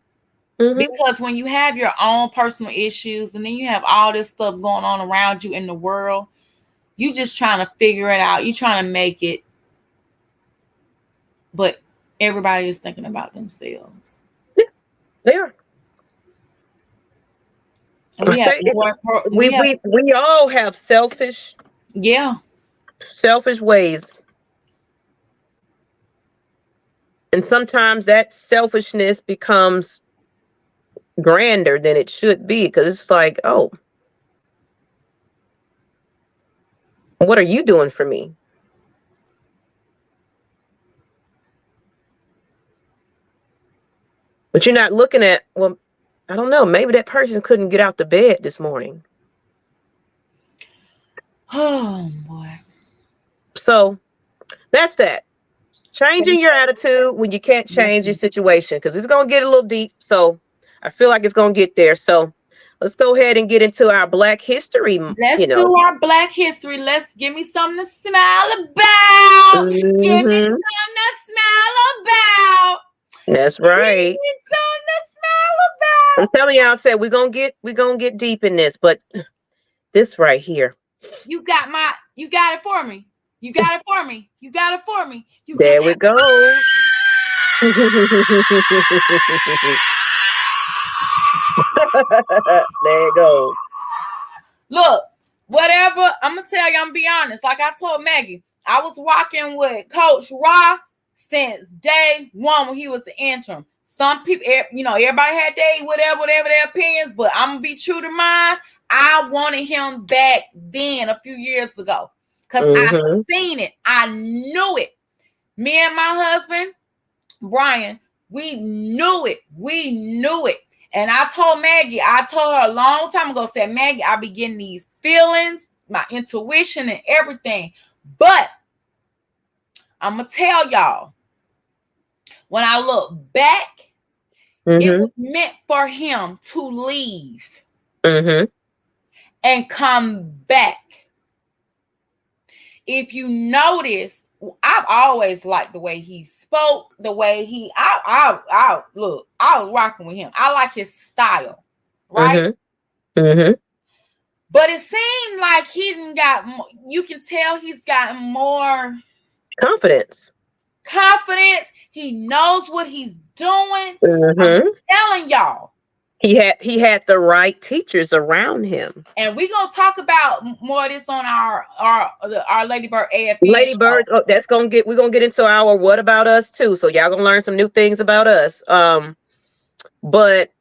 Because when you have your own personal issues and then you have all this stuff going on around you in the world, you just trying to figure it out. You trying to make it. But everybody is thinking about themselves. Yeah, they are. We all have selfish ways. And sometimes that selfishness becomes grander than it should be, because it's like, oh, what are you doing for me? But you're not looking at, well, I don't know, maybe that person couldn't get out the bed this morning. Oh boy. So that's that. Changing your attitude when you can't change your situation, because it's going to get a little deep. So I feel like it's going to get there. So let's go ahead and get into our Black History. Let's do our Black History. Let's give me something to smile about. Give me something to smile about. That's right. Give me something to smile about. I'm telling y'all, I said we're gonna get deep in this, but this right here. You got it for me. You got it for me. You got it for me. There we go. There it goes. Look, whatever. I'm gonna tell you, I'm gonna be honest. Like I told Maggie, I was rocking with Coach Rock since day one when he was the interim. Some people, everybody had whatever their opinions, but I'm gonna be true to mine. I wanted him back then a few years ago because I seen it. I knew it. Me and my husband, Brian, We knew it. We knew it. And I told Maggie, I told her a long time ago, said, Maggie, I be getting these feelings, my intuition and everything. But I'm going to tell y'all, when I look back, it was meant for him to leave and come back. If you notice, I've always liked the way he spoke, the way I was rocking with him. I like his style, right? But it seemed like he didn't got, you can tell he's gotten more confidence. He knows what he's doing. I'm telling y'all. He had the right teachers around him. And we're gonna talk about more of this on our Lady Bird AFN Lady Birds. Oh, we're gonna get into our what about us too. So y'all gonna learn some new things about us. But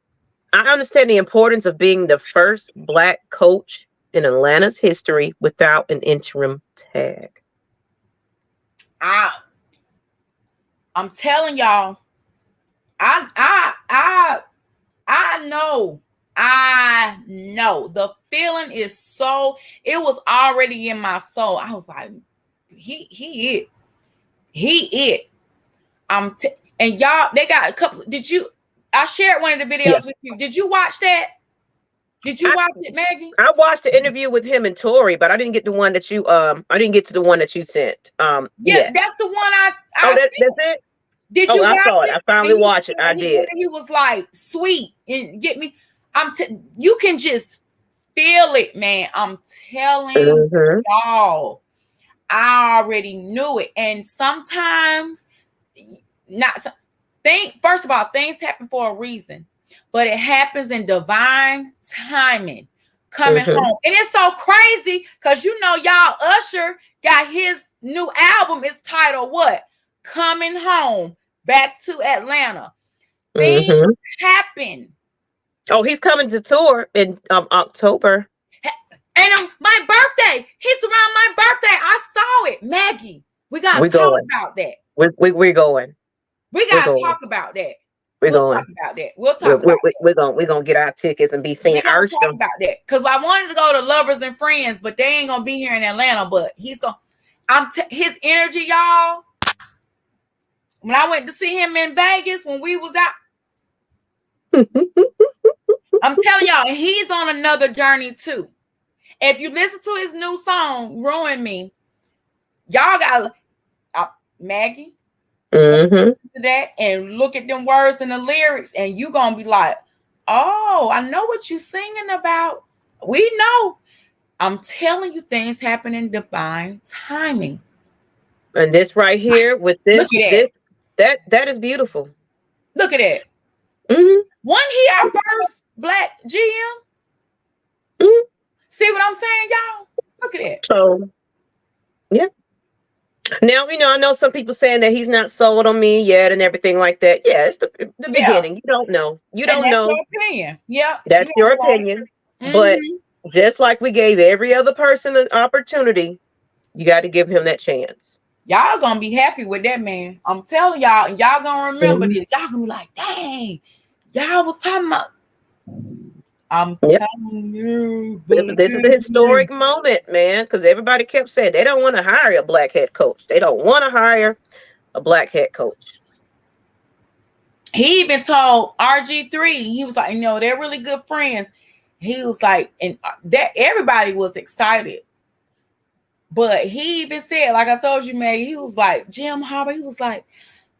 I understand the importance of being the first Black coach in Atlanta's history without an interim tag. I'm telling y'all, I know the feeling is so, it was already in my soul. I was like, he it. And y'all, they got a couple. I shared one of the videos with you. Did you watch that? Did you watch it, Maggie? I watched the interview with him and Tori, but I didn't get the one that you I didn't get to the one that you sent. Yeah, that's the one I that's it. Did you watch saw it? I finally watched it. I did. He was like sweet and get me. You can just feel it, man. I'm telling y'all. I already knew it. And sometimes first of all, things happen for a reason, but it happens in divine timing. Coming home. And it's so crazy because y'all, Usher got his new album is titled what? Coming Home. Back to Atlanta. Things happen. Oh, he's coming to tour in October. And my birthday. He's around my birthday. I saw it. Maggie, we got to talk about that. We're going. We got to talk about that. We'll talk about that. We'll talk about that. We're going to get our tickets and be seeing our show. Talk about that. Because I wanted to go to Lovers and Friends, but they ain't going to be here in Atlanta. But he's going to, his energy, y'all. When I went to see him in Vegas, when we was out, I'm telling y'all, and he's on another journey too. If you listen to his new song, Ruin Me, y'all got Maggie to that and look at them words and the lyrics, and you gonna be like, oh, I know what you singing about. We know. I'm telling you, things happen in divine timing. And this right here with this, that is beautiful. Look at it. Wasn't he our first Black GM? See what I'm saying, y'all? Look at it. So, yeah. Now, I know some people saying that he's not sold on me yet and everything like that. Yeah, it's the beginning. You don't know. That's your opinion. Yeah. That's your opinion. But just like we gave every other person an opportunity, you got to give him that chance. Y'all gonna be happy with that man. I'm telling y'all, and y'all gonna remember this. Y'all gonna be like, dang, y'all was talking about. I'm telling you. This is a historic moment, man, because everybody kept saying they don't want to hire a Black head coach. They don't want to hire a Black head coach. He even told RG3, he was like, they're really good friends. He was like, and that everybody was excited. But he even said, like I told you, Maggie, he was like, Jim Harbaugh, he was like,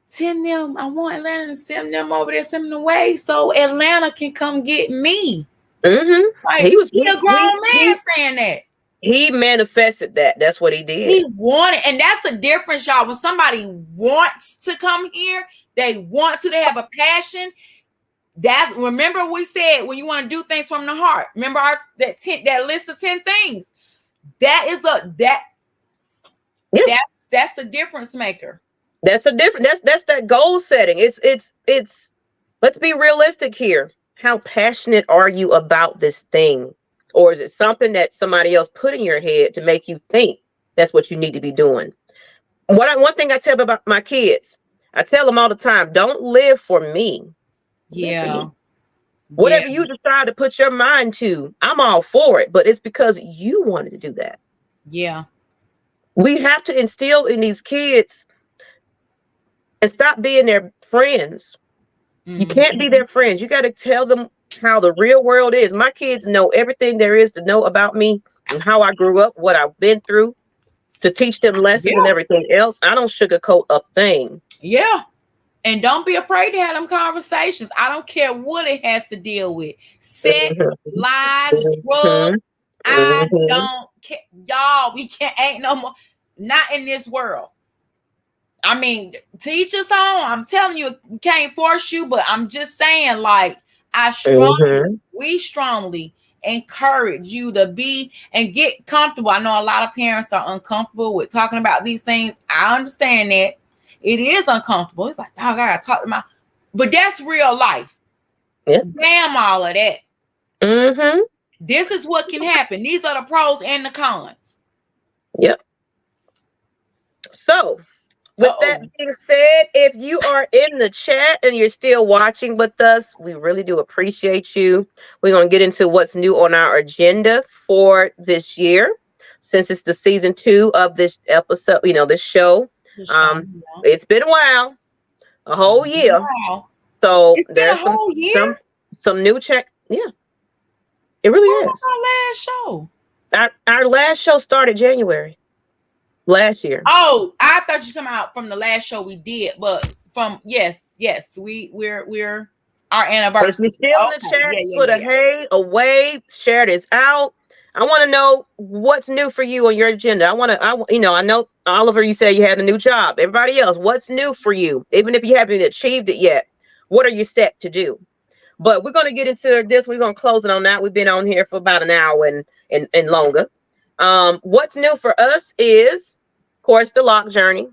send them, I want Atlanta to send them over there, send them away so Atlanta can come get me. Like, he a grown man saying that. He manifested that. That's what he did. He wanted, and that's the difference, y'all. When somebody wants to come here, they have a passion. Remember we said when you want to do things from the heart. Remember that list of 10 things. That's the difference maker. That's that goal setting. It's let's be realistic here. How passionate are you about this thing? Or is it something that somebody else put in your head to make you think that's what you need to be doing? One thing I tell about my kids, I tell them all the time, don't live for me. Yeah. Whatever you decide to put your mind to, I'm all for it, but it's because you wanted to do that. Yeah. We have to instill in these kids and stop being their friends. You can't be their friends. You got to tell them how the real world is. My kids know everything there is to know about me and how I grew up, what I've been through, to teach them lessons and everything else. I don't sugarcoat a thing. Yeah. And don't be afraid to have them conversations. I don't care what it has to deal with. Sex, lies, drugs. I don't care. Y'all, we can't, ain't no more. Not in this world. I mean, teach us on. I'm telling you, we can't force you, but I'm just saying, like, we strongly encourage you to be and get comfortable. I know a lot of parents are uncomfortable with talking about these things. I understand that. It is uncomfortable. It's like, dog, I gotta talk to my, but that's real life. Yeah. Damn all of that. This is what can happen. These are the pros and the cons. Yep. So, with that being said, if you are in the chat and you're still watching with us, we really do appreciate you. We're going to get into what's new on our agenda for this year, since it's the season 2 of this episode, this show. It's been a while, a whole year. Wow. So it's there's been a whole year? some new check. Yeah, it really is. Our last show. Our last show started January last year. Oh, I thought you talking about from the last show we did, but from yes, we're our anniversary. If you're still in the chat, put a hey, a wave, share this out. I want to know what's new for you on your agenda. I know, Oliver, you said you had a new job. Everybody else, what's new for you? Even if you haven't achieved it yet, what are you set to do? But we're going to get into this. We're going to close it on that. We've been on here for about an hour and longer. What's new for us is, of course, the lock journey.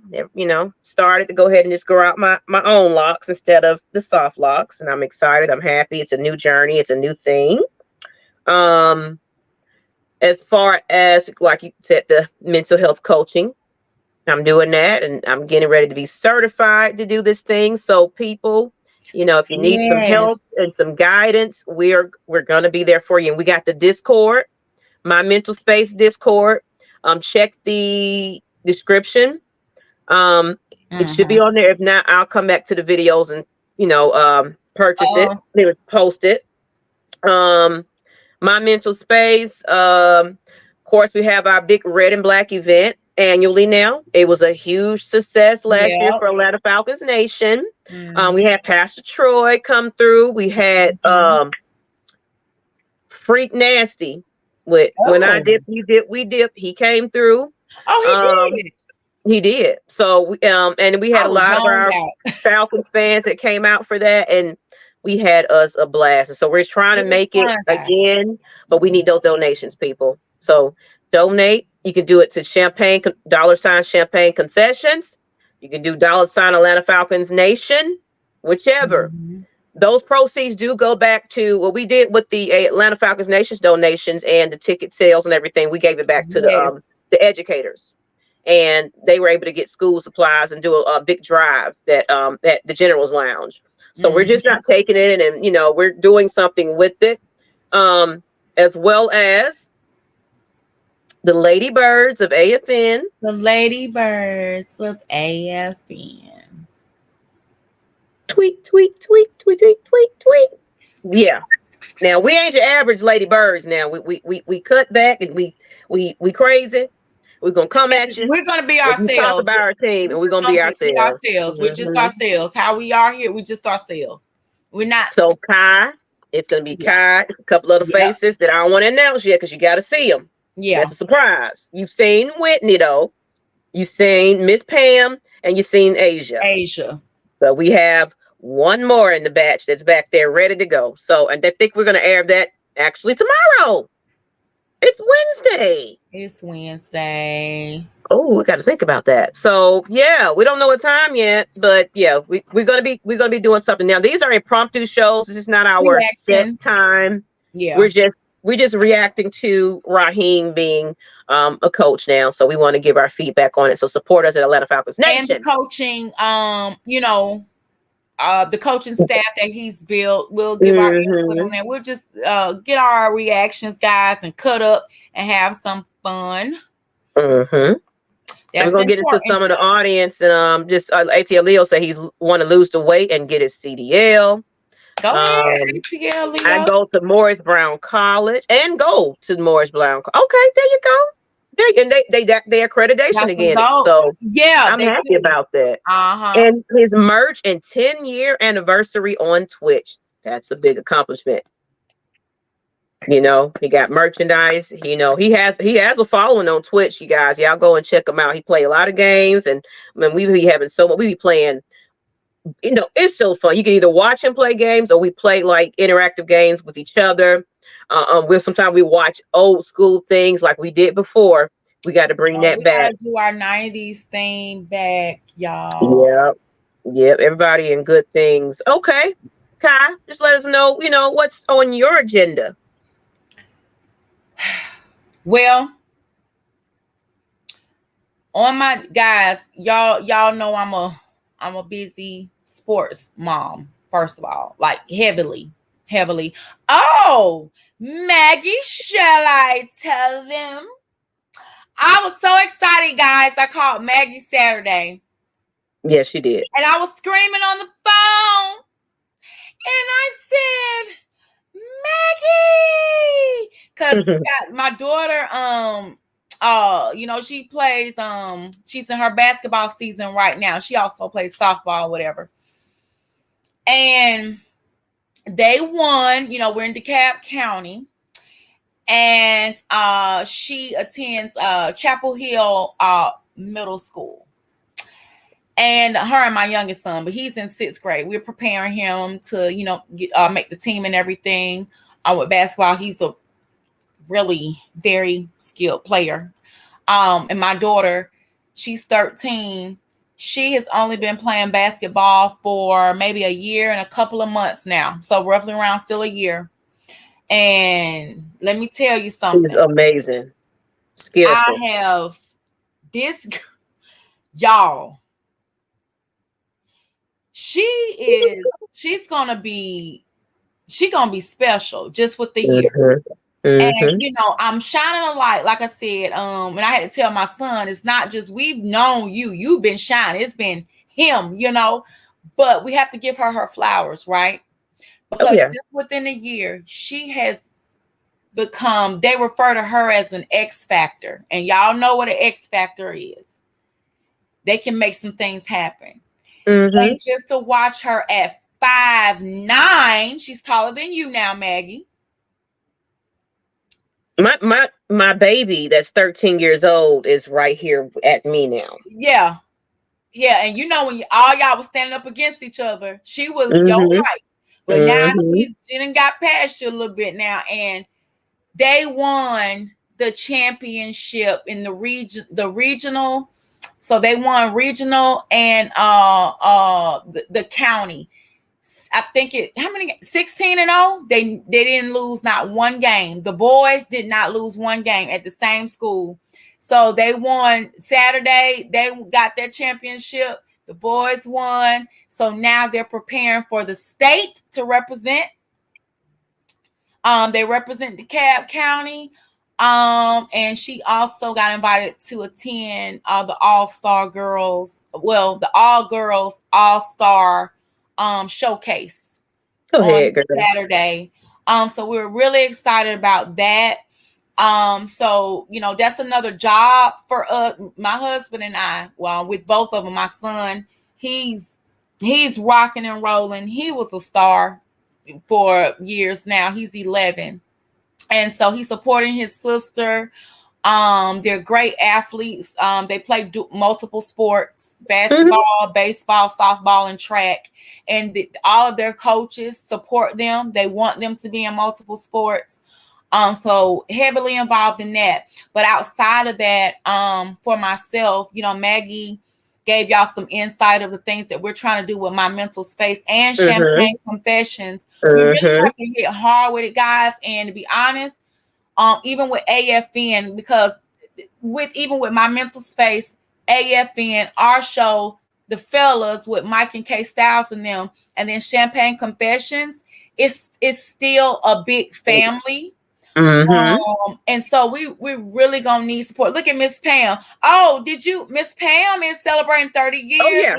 Started to go ahead and just grow out my own locks instead of the soft locks. And I'm excited. I'm happy. It's a new journey. It's a new thing. As far as, like you said, the mental health coaching, I'm doing that, and I'm getting ready to be certified to do this thing. So people, if you need some help and some guidance, we're going to be there for you. And we got the Discord, my mental space Discord. Check the description. It should be on there. If not, I'll come back to the videos and, purchase it. They would post it. My mental space. Of course, we have our big red and black event annually now. It was a huge success last year for Atlanta Falcons Nation. We had Pastor Troy come through. We had Freak Nasty with When I Dip, You Dip, We Dip. He came through. Oh, he did. He did. So and we had a lot of our Falcons fans that came out for that, and we had us a blast. And so we're trying to make it again, but we need those donations, people. So donate. You can do it to Champaign Confessions. You can do $Atlanta Falcons Nation, whichever. Those proceeds do go back to what we did with the Atlanta Falcons Nation's donations and the ticket sales and everything. We gave it back to the educators, and they were able to get school supplies and do a big drive that the General's Lounge. So we're just not taking it and we're doing something with it, as well as the Ladybirds of AFN. The Ladybirds of AFN. Tweet, tweet, tweet, tweet, tweet, tweet, tweet. Yeah. Now we ain't your average Ladybirds. Now we cut back and we crazy. We're gonna come at you. We're gonna be ourselves. We talk about our team, and we're gonna be ourselves. We're just ourselves. How we are here, we're just ourselves. We're not. So Kai, it's gonna be Kai. It's a couple other faces that I don't want to announce yet because you got to see them. Yeah, that's a surprise. You've seen Whitney though. You've seen Miss Pam, and you've seen Asia. So we have one more in the batch that's back there ready to go. So, and I think we're gonna air that actually tomorrow. It's Wednesday. Oh, we got to think about that. So yeah, we don't know what time yet, but yeah, we're gonna be doing something now. These are impromptu shows. This is not our set time. Yeah, we're just we're just reacting to Raheem being a coach now. So we want to give our feedback on it. So support us at Atlanta Falcons Nation. And the coaching, the coaching staff that he's built. We'll give our input on that. We'll just get our reactions, guys, and cut up and have some fun. We're gonna get into some of the audience, and just ATL Leo say he's want to lose the weight and get his CDL. Go ahead, ATL Leo. I go to Morris Brown College and go to Morris Brown. Okay, there you go. And they accreditation again. So yeah, I'm happy about that. And his merch and 10-year anniversary on Twitch. That's a big accomplishment. You know, he got merchandise. You know, he has a following on Twitch, you guys. Y'all go and check him out. He play a lot of games, and I mean, we be having so much. We be playing. You know, it's so fun. You can either watch him play games, or we play like interactive games with each other. Sometimes we watch old school things like we did before. We got to bring that back. We got to do our 90s thing back, y'all. Yep. Everybody in good things. Okay, Kai, just let us know. You know what's on your agenda. Well, on my guys, y'all know I'm a busy sports mom. First of all, like heavily. Oh, Maggie, shall I tell them? I was so excited, guys. I called Maggie Saturday. Yes, she did. And I was screaming on the phone. And I said, Maggie, because my daughter, she plays, she's in her basketball season right now. She also plays softball, whatever. And they won, we're in DeKalb County, and she attends Chapel Hill Middle School. And her and my youngest son, but he's in 6th grade. We're preparing him to, make the team and everything. With basketball, he's a really very skilled player. And my daughter, she's 13. She has only been playing basketball for maybe a year and a couple of months now. So roughly around still a year. And let me tell you something. She's amazing. Skillful. I have this, y'all. She's gonna be special just with the year. And I'm shining a light, like I said. And I had to tell my son, it's not just we've known you've been shining, it's been him, but we have to give her flowers, right? Because just within a year, she has become, they refer to her as an X factor. And y'all know what an X factor is. They can make some things happen. And just to watch her at 5'9", she's taller than you now, Maggie. My baby that's 13 years old is right here at me now. Yeah. And when all y'all was standing up against each other, she was your height. But now she done got past you a little bit now, and they won the championship in the regional. So they won regional and the county. I think 16-0. They didn't lose not one game. The boys did not lose one game at the same school. So they won Saturday. They got their championship. The boys won. So now they're preparing for the state to represent. They represent DeKalb County. And she also got invited to attend the All-Star Girls, the All-Girls All-Star showcase on Saturday. So we're really excited about that. So that's another job for my husband and I. Well, with both of them, my son, he's rocking and rolling. He was a star for years now. He's 11. And so he's supporting his sister. They're great athletes. They play multiple sports: basketball, baseball, softball, and track. And all of their coaches support them. They want them to be in multiple sports. So heavily involved in that. But outside of that, for myself, Maggie gave y'all some insight of the things that we're trying to do with my mental space and Champaign Confessions. We really have to hit hard with it, guys. And to be honest, even with AFN, because even with my mental space, AFN, our show, the fellas with Mike and K Styles and them, and then Champaign Confessions, it's still a big family. And so we really gonna need support. Look at Miss Pam. Oh, Miss Pam is celebrating 30 years. Oh yeah,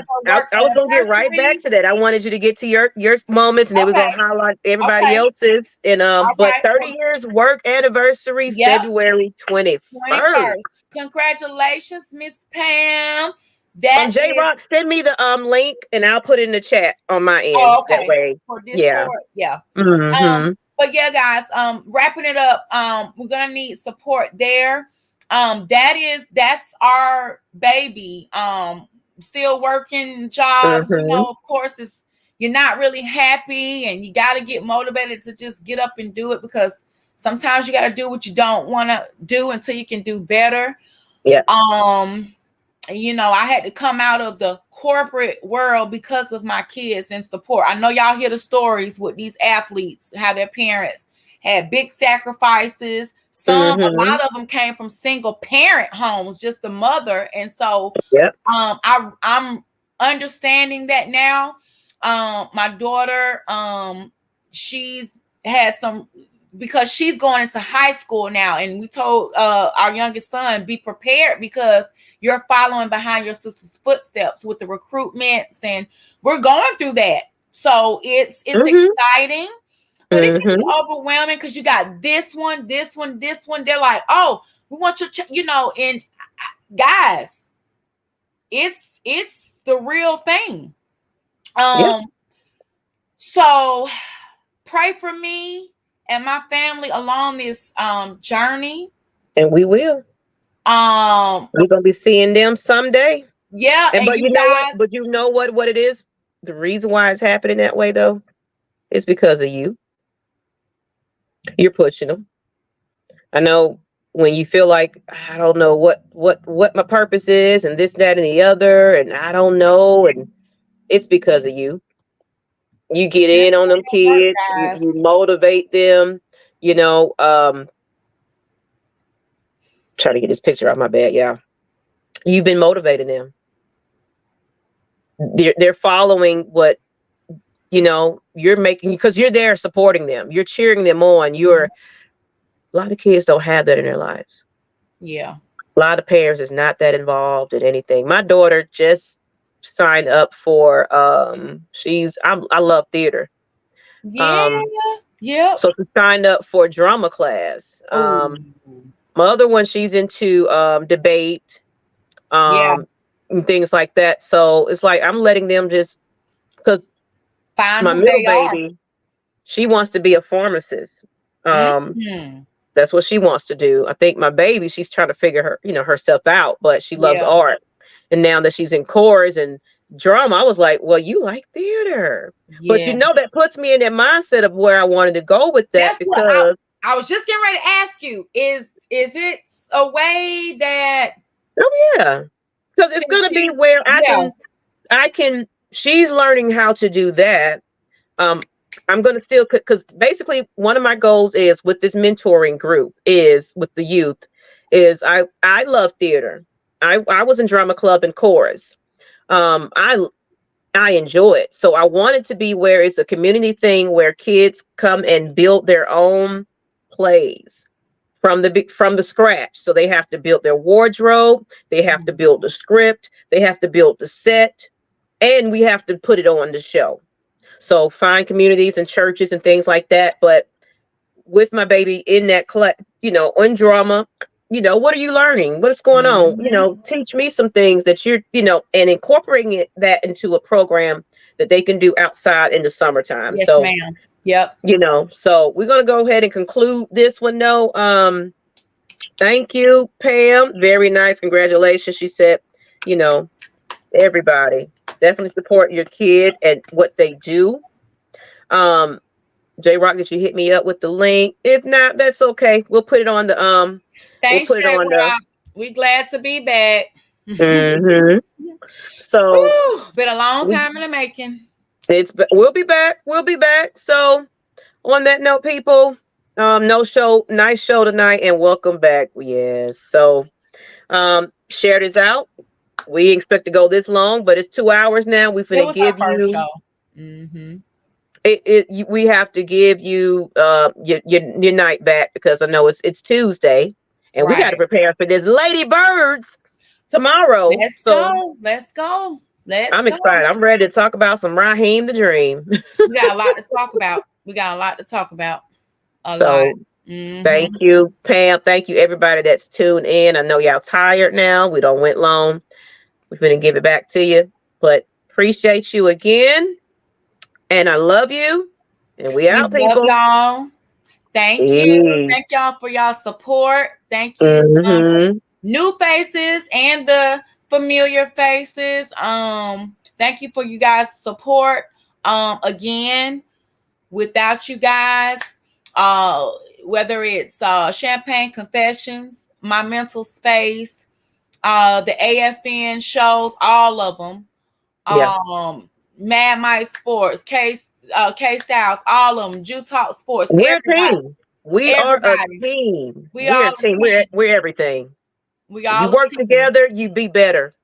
I was gonna get right back to that. I wanted you to get to your moments, and then we're gonna highlight everybody else's. And but 30 years work anniversary, February 21st. Congratulations, Miss Pam. J Rock, send me the link, and I'll put it in the chat on my end. Oh, okay. That way, for Discord. Yeah. But yeah, guys, wrapping it up, we're gonna need support there. That's our baby. Still working jobs, you know, of course, you're not really happy, and you got to get motivated to just get up and do it, because sometimes you got to do what you don't want to do until you can do better. Yeah. You know, I had to come out of the corporate world because of my kids and support. I know y'all hear the stories with these athletes, how their parents had big sacrifices. A lot of them came from single parent homes, just the mother. And so I'm understanding that now. My daughter, she's had some, because she's going into high school now. And we told our youngest son, be prepared, because you're following behind your sister's footsteps with the recruitments, and we're going through that. So it's exciting, but it can be overwhelming, because you got this one. They're like, oh, we want your, you know, and guys, it's the real thing. So pray for me and my family along this journey. And we will. We're gonna be seeing them someday. Yeah. But you know what? But you know what it is? The reason why it's happening that way, though, is because of you. You're pushing them. I know when you feel like, I don't know what my purpose is, and this, that, and the other, and I don't know, and it's because of you. You get in on them kids, you motivate them, you know. Trying to get this picture out my bed, you've been motivating them. They're following what, you know, you're making, because you're there supporting them, you're cheering them on. A lot of kids don't have that in their lives. Yeah, a lot of parents is not that involved in anything. My daughter just signed up for I love theater. So she signed up for drama class. My other one, she's into debate, and things like that. So it's like I'm letting them just, because my middle baby, she wants to be a pharmacist. That's what she wants to do. I think my baby, she's trying to figure herself out, but she loves art. And now that she's in chorus and drama, I was like, well, you like theater. But you know, that puts me in that mindset of where I wanted to go with that. That's because I was just getting ready to ask you, is it a way that because it's going to be where I can she's learning how to do that. I'm going to still, because basically one of my goals is with this mentoring group is with the youth is I love theater. I was in drama club and chorus. I enjoy it. So I want it to be where it's a community thing where kids come and build their own plays from the scratch. So they have to build their wardrobe, they have to build the script, they have to build the set, and we have to put it on the show. So find communities and churches and things like that. But with my baby in that class, on drama, what are you learning? What's going on? Teach me some things that you're, and incorporating that into a program that they can do outside in the summertime. Yes, so ma'am. Yep. So we're going to go ahead and conclude this one. Thank you, Pam. Very nice. Congratulations. She said, everybody definitely support your kid and what they do. J Rock, did you hit me up with the link? If not, that's okay. We'll put it on the Thanks, we're glad to be back. So been a long time in the making. We'll be back. So on that note, people, No show, nice show tonight, and welcome back. Yes. So share this out. We expect to go this long, but it's 2 hours now. We It finna was our give first you show. Mm-hmm. we have to give you your night back because I know it's Tuesday and we got to Right. prepare for this Lady Birds tomorrow. Let's So go. Let's go. Let's I'm go. excited. I'm ready to talk about some Raheem the Dream. We got a lot to talk about. We got a lot to talk about. A lot. So Mm-hmm. thank you, Pam. Thank you, everybody that's tuned in. I know y'all tired now. We don't went long. We're gonna give it back to you, but appreciate you again. And I love you. And we We out, love people. y'all. Thank you. Thank Peace. y'all for y'all support. Thank you, Mm-hmm. new faces and the familiar faces. Thank you for you guys' support. Again, without you guys, whether it's Champaign Confessions, My Mental Space, the AFN shows, all of them. Yeah. Mad Mike Sports, K Styles, all of them, Jew Talk Sports, We're a everybody, team. We are a everybody. team. We We're all a team. a team. We're everything. We You all a work team. together, you be better.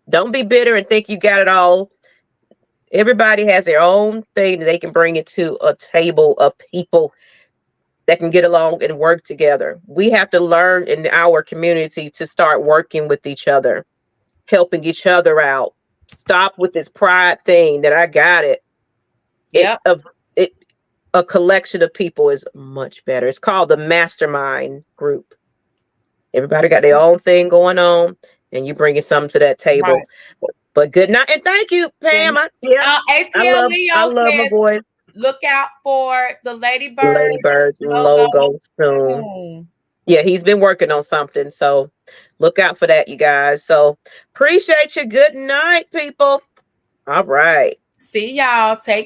Don't be bitter and think you got it all. Everybody has their own thing that they can bring into a table of people that can get along and work together. We have to learn in our community to start working with each other, helping each other out. Stop with this pride thing that I got it. Yep. It a collection of people is much better. It's called the mastermind group. Everybody got their own thing going on, and you bringing something to that table. Right. But good night, and thank you, Pam. ATL I Leo love my says, boys. look out for the Lady Ladybird Birds logo logo soon. soon. Yeah, he's been working on something, so look out for that, you guys. So appreciate you. Good night, people. All right. See y'all. Take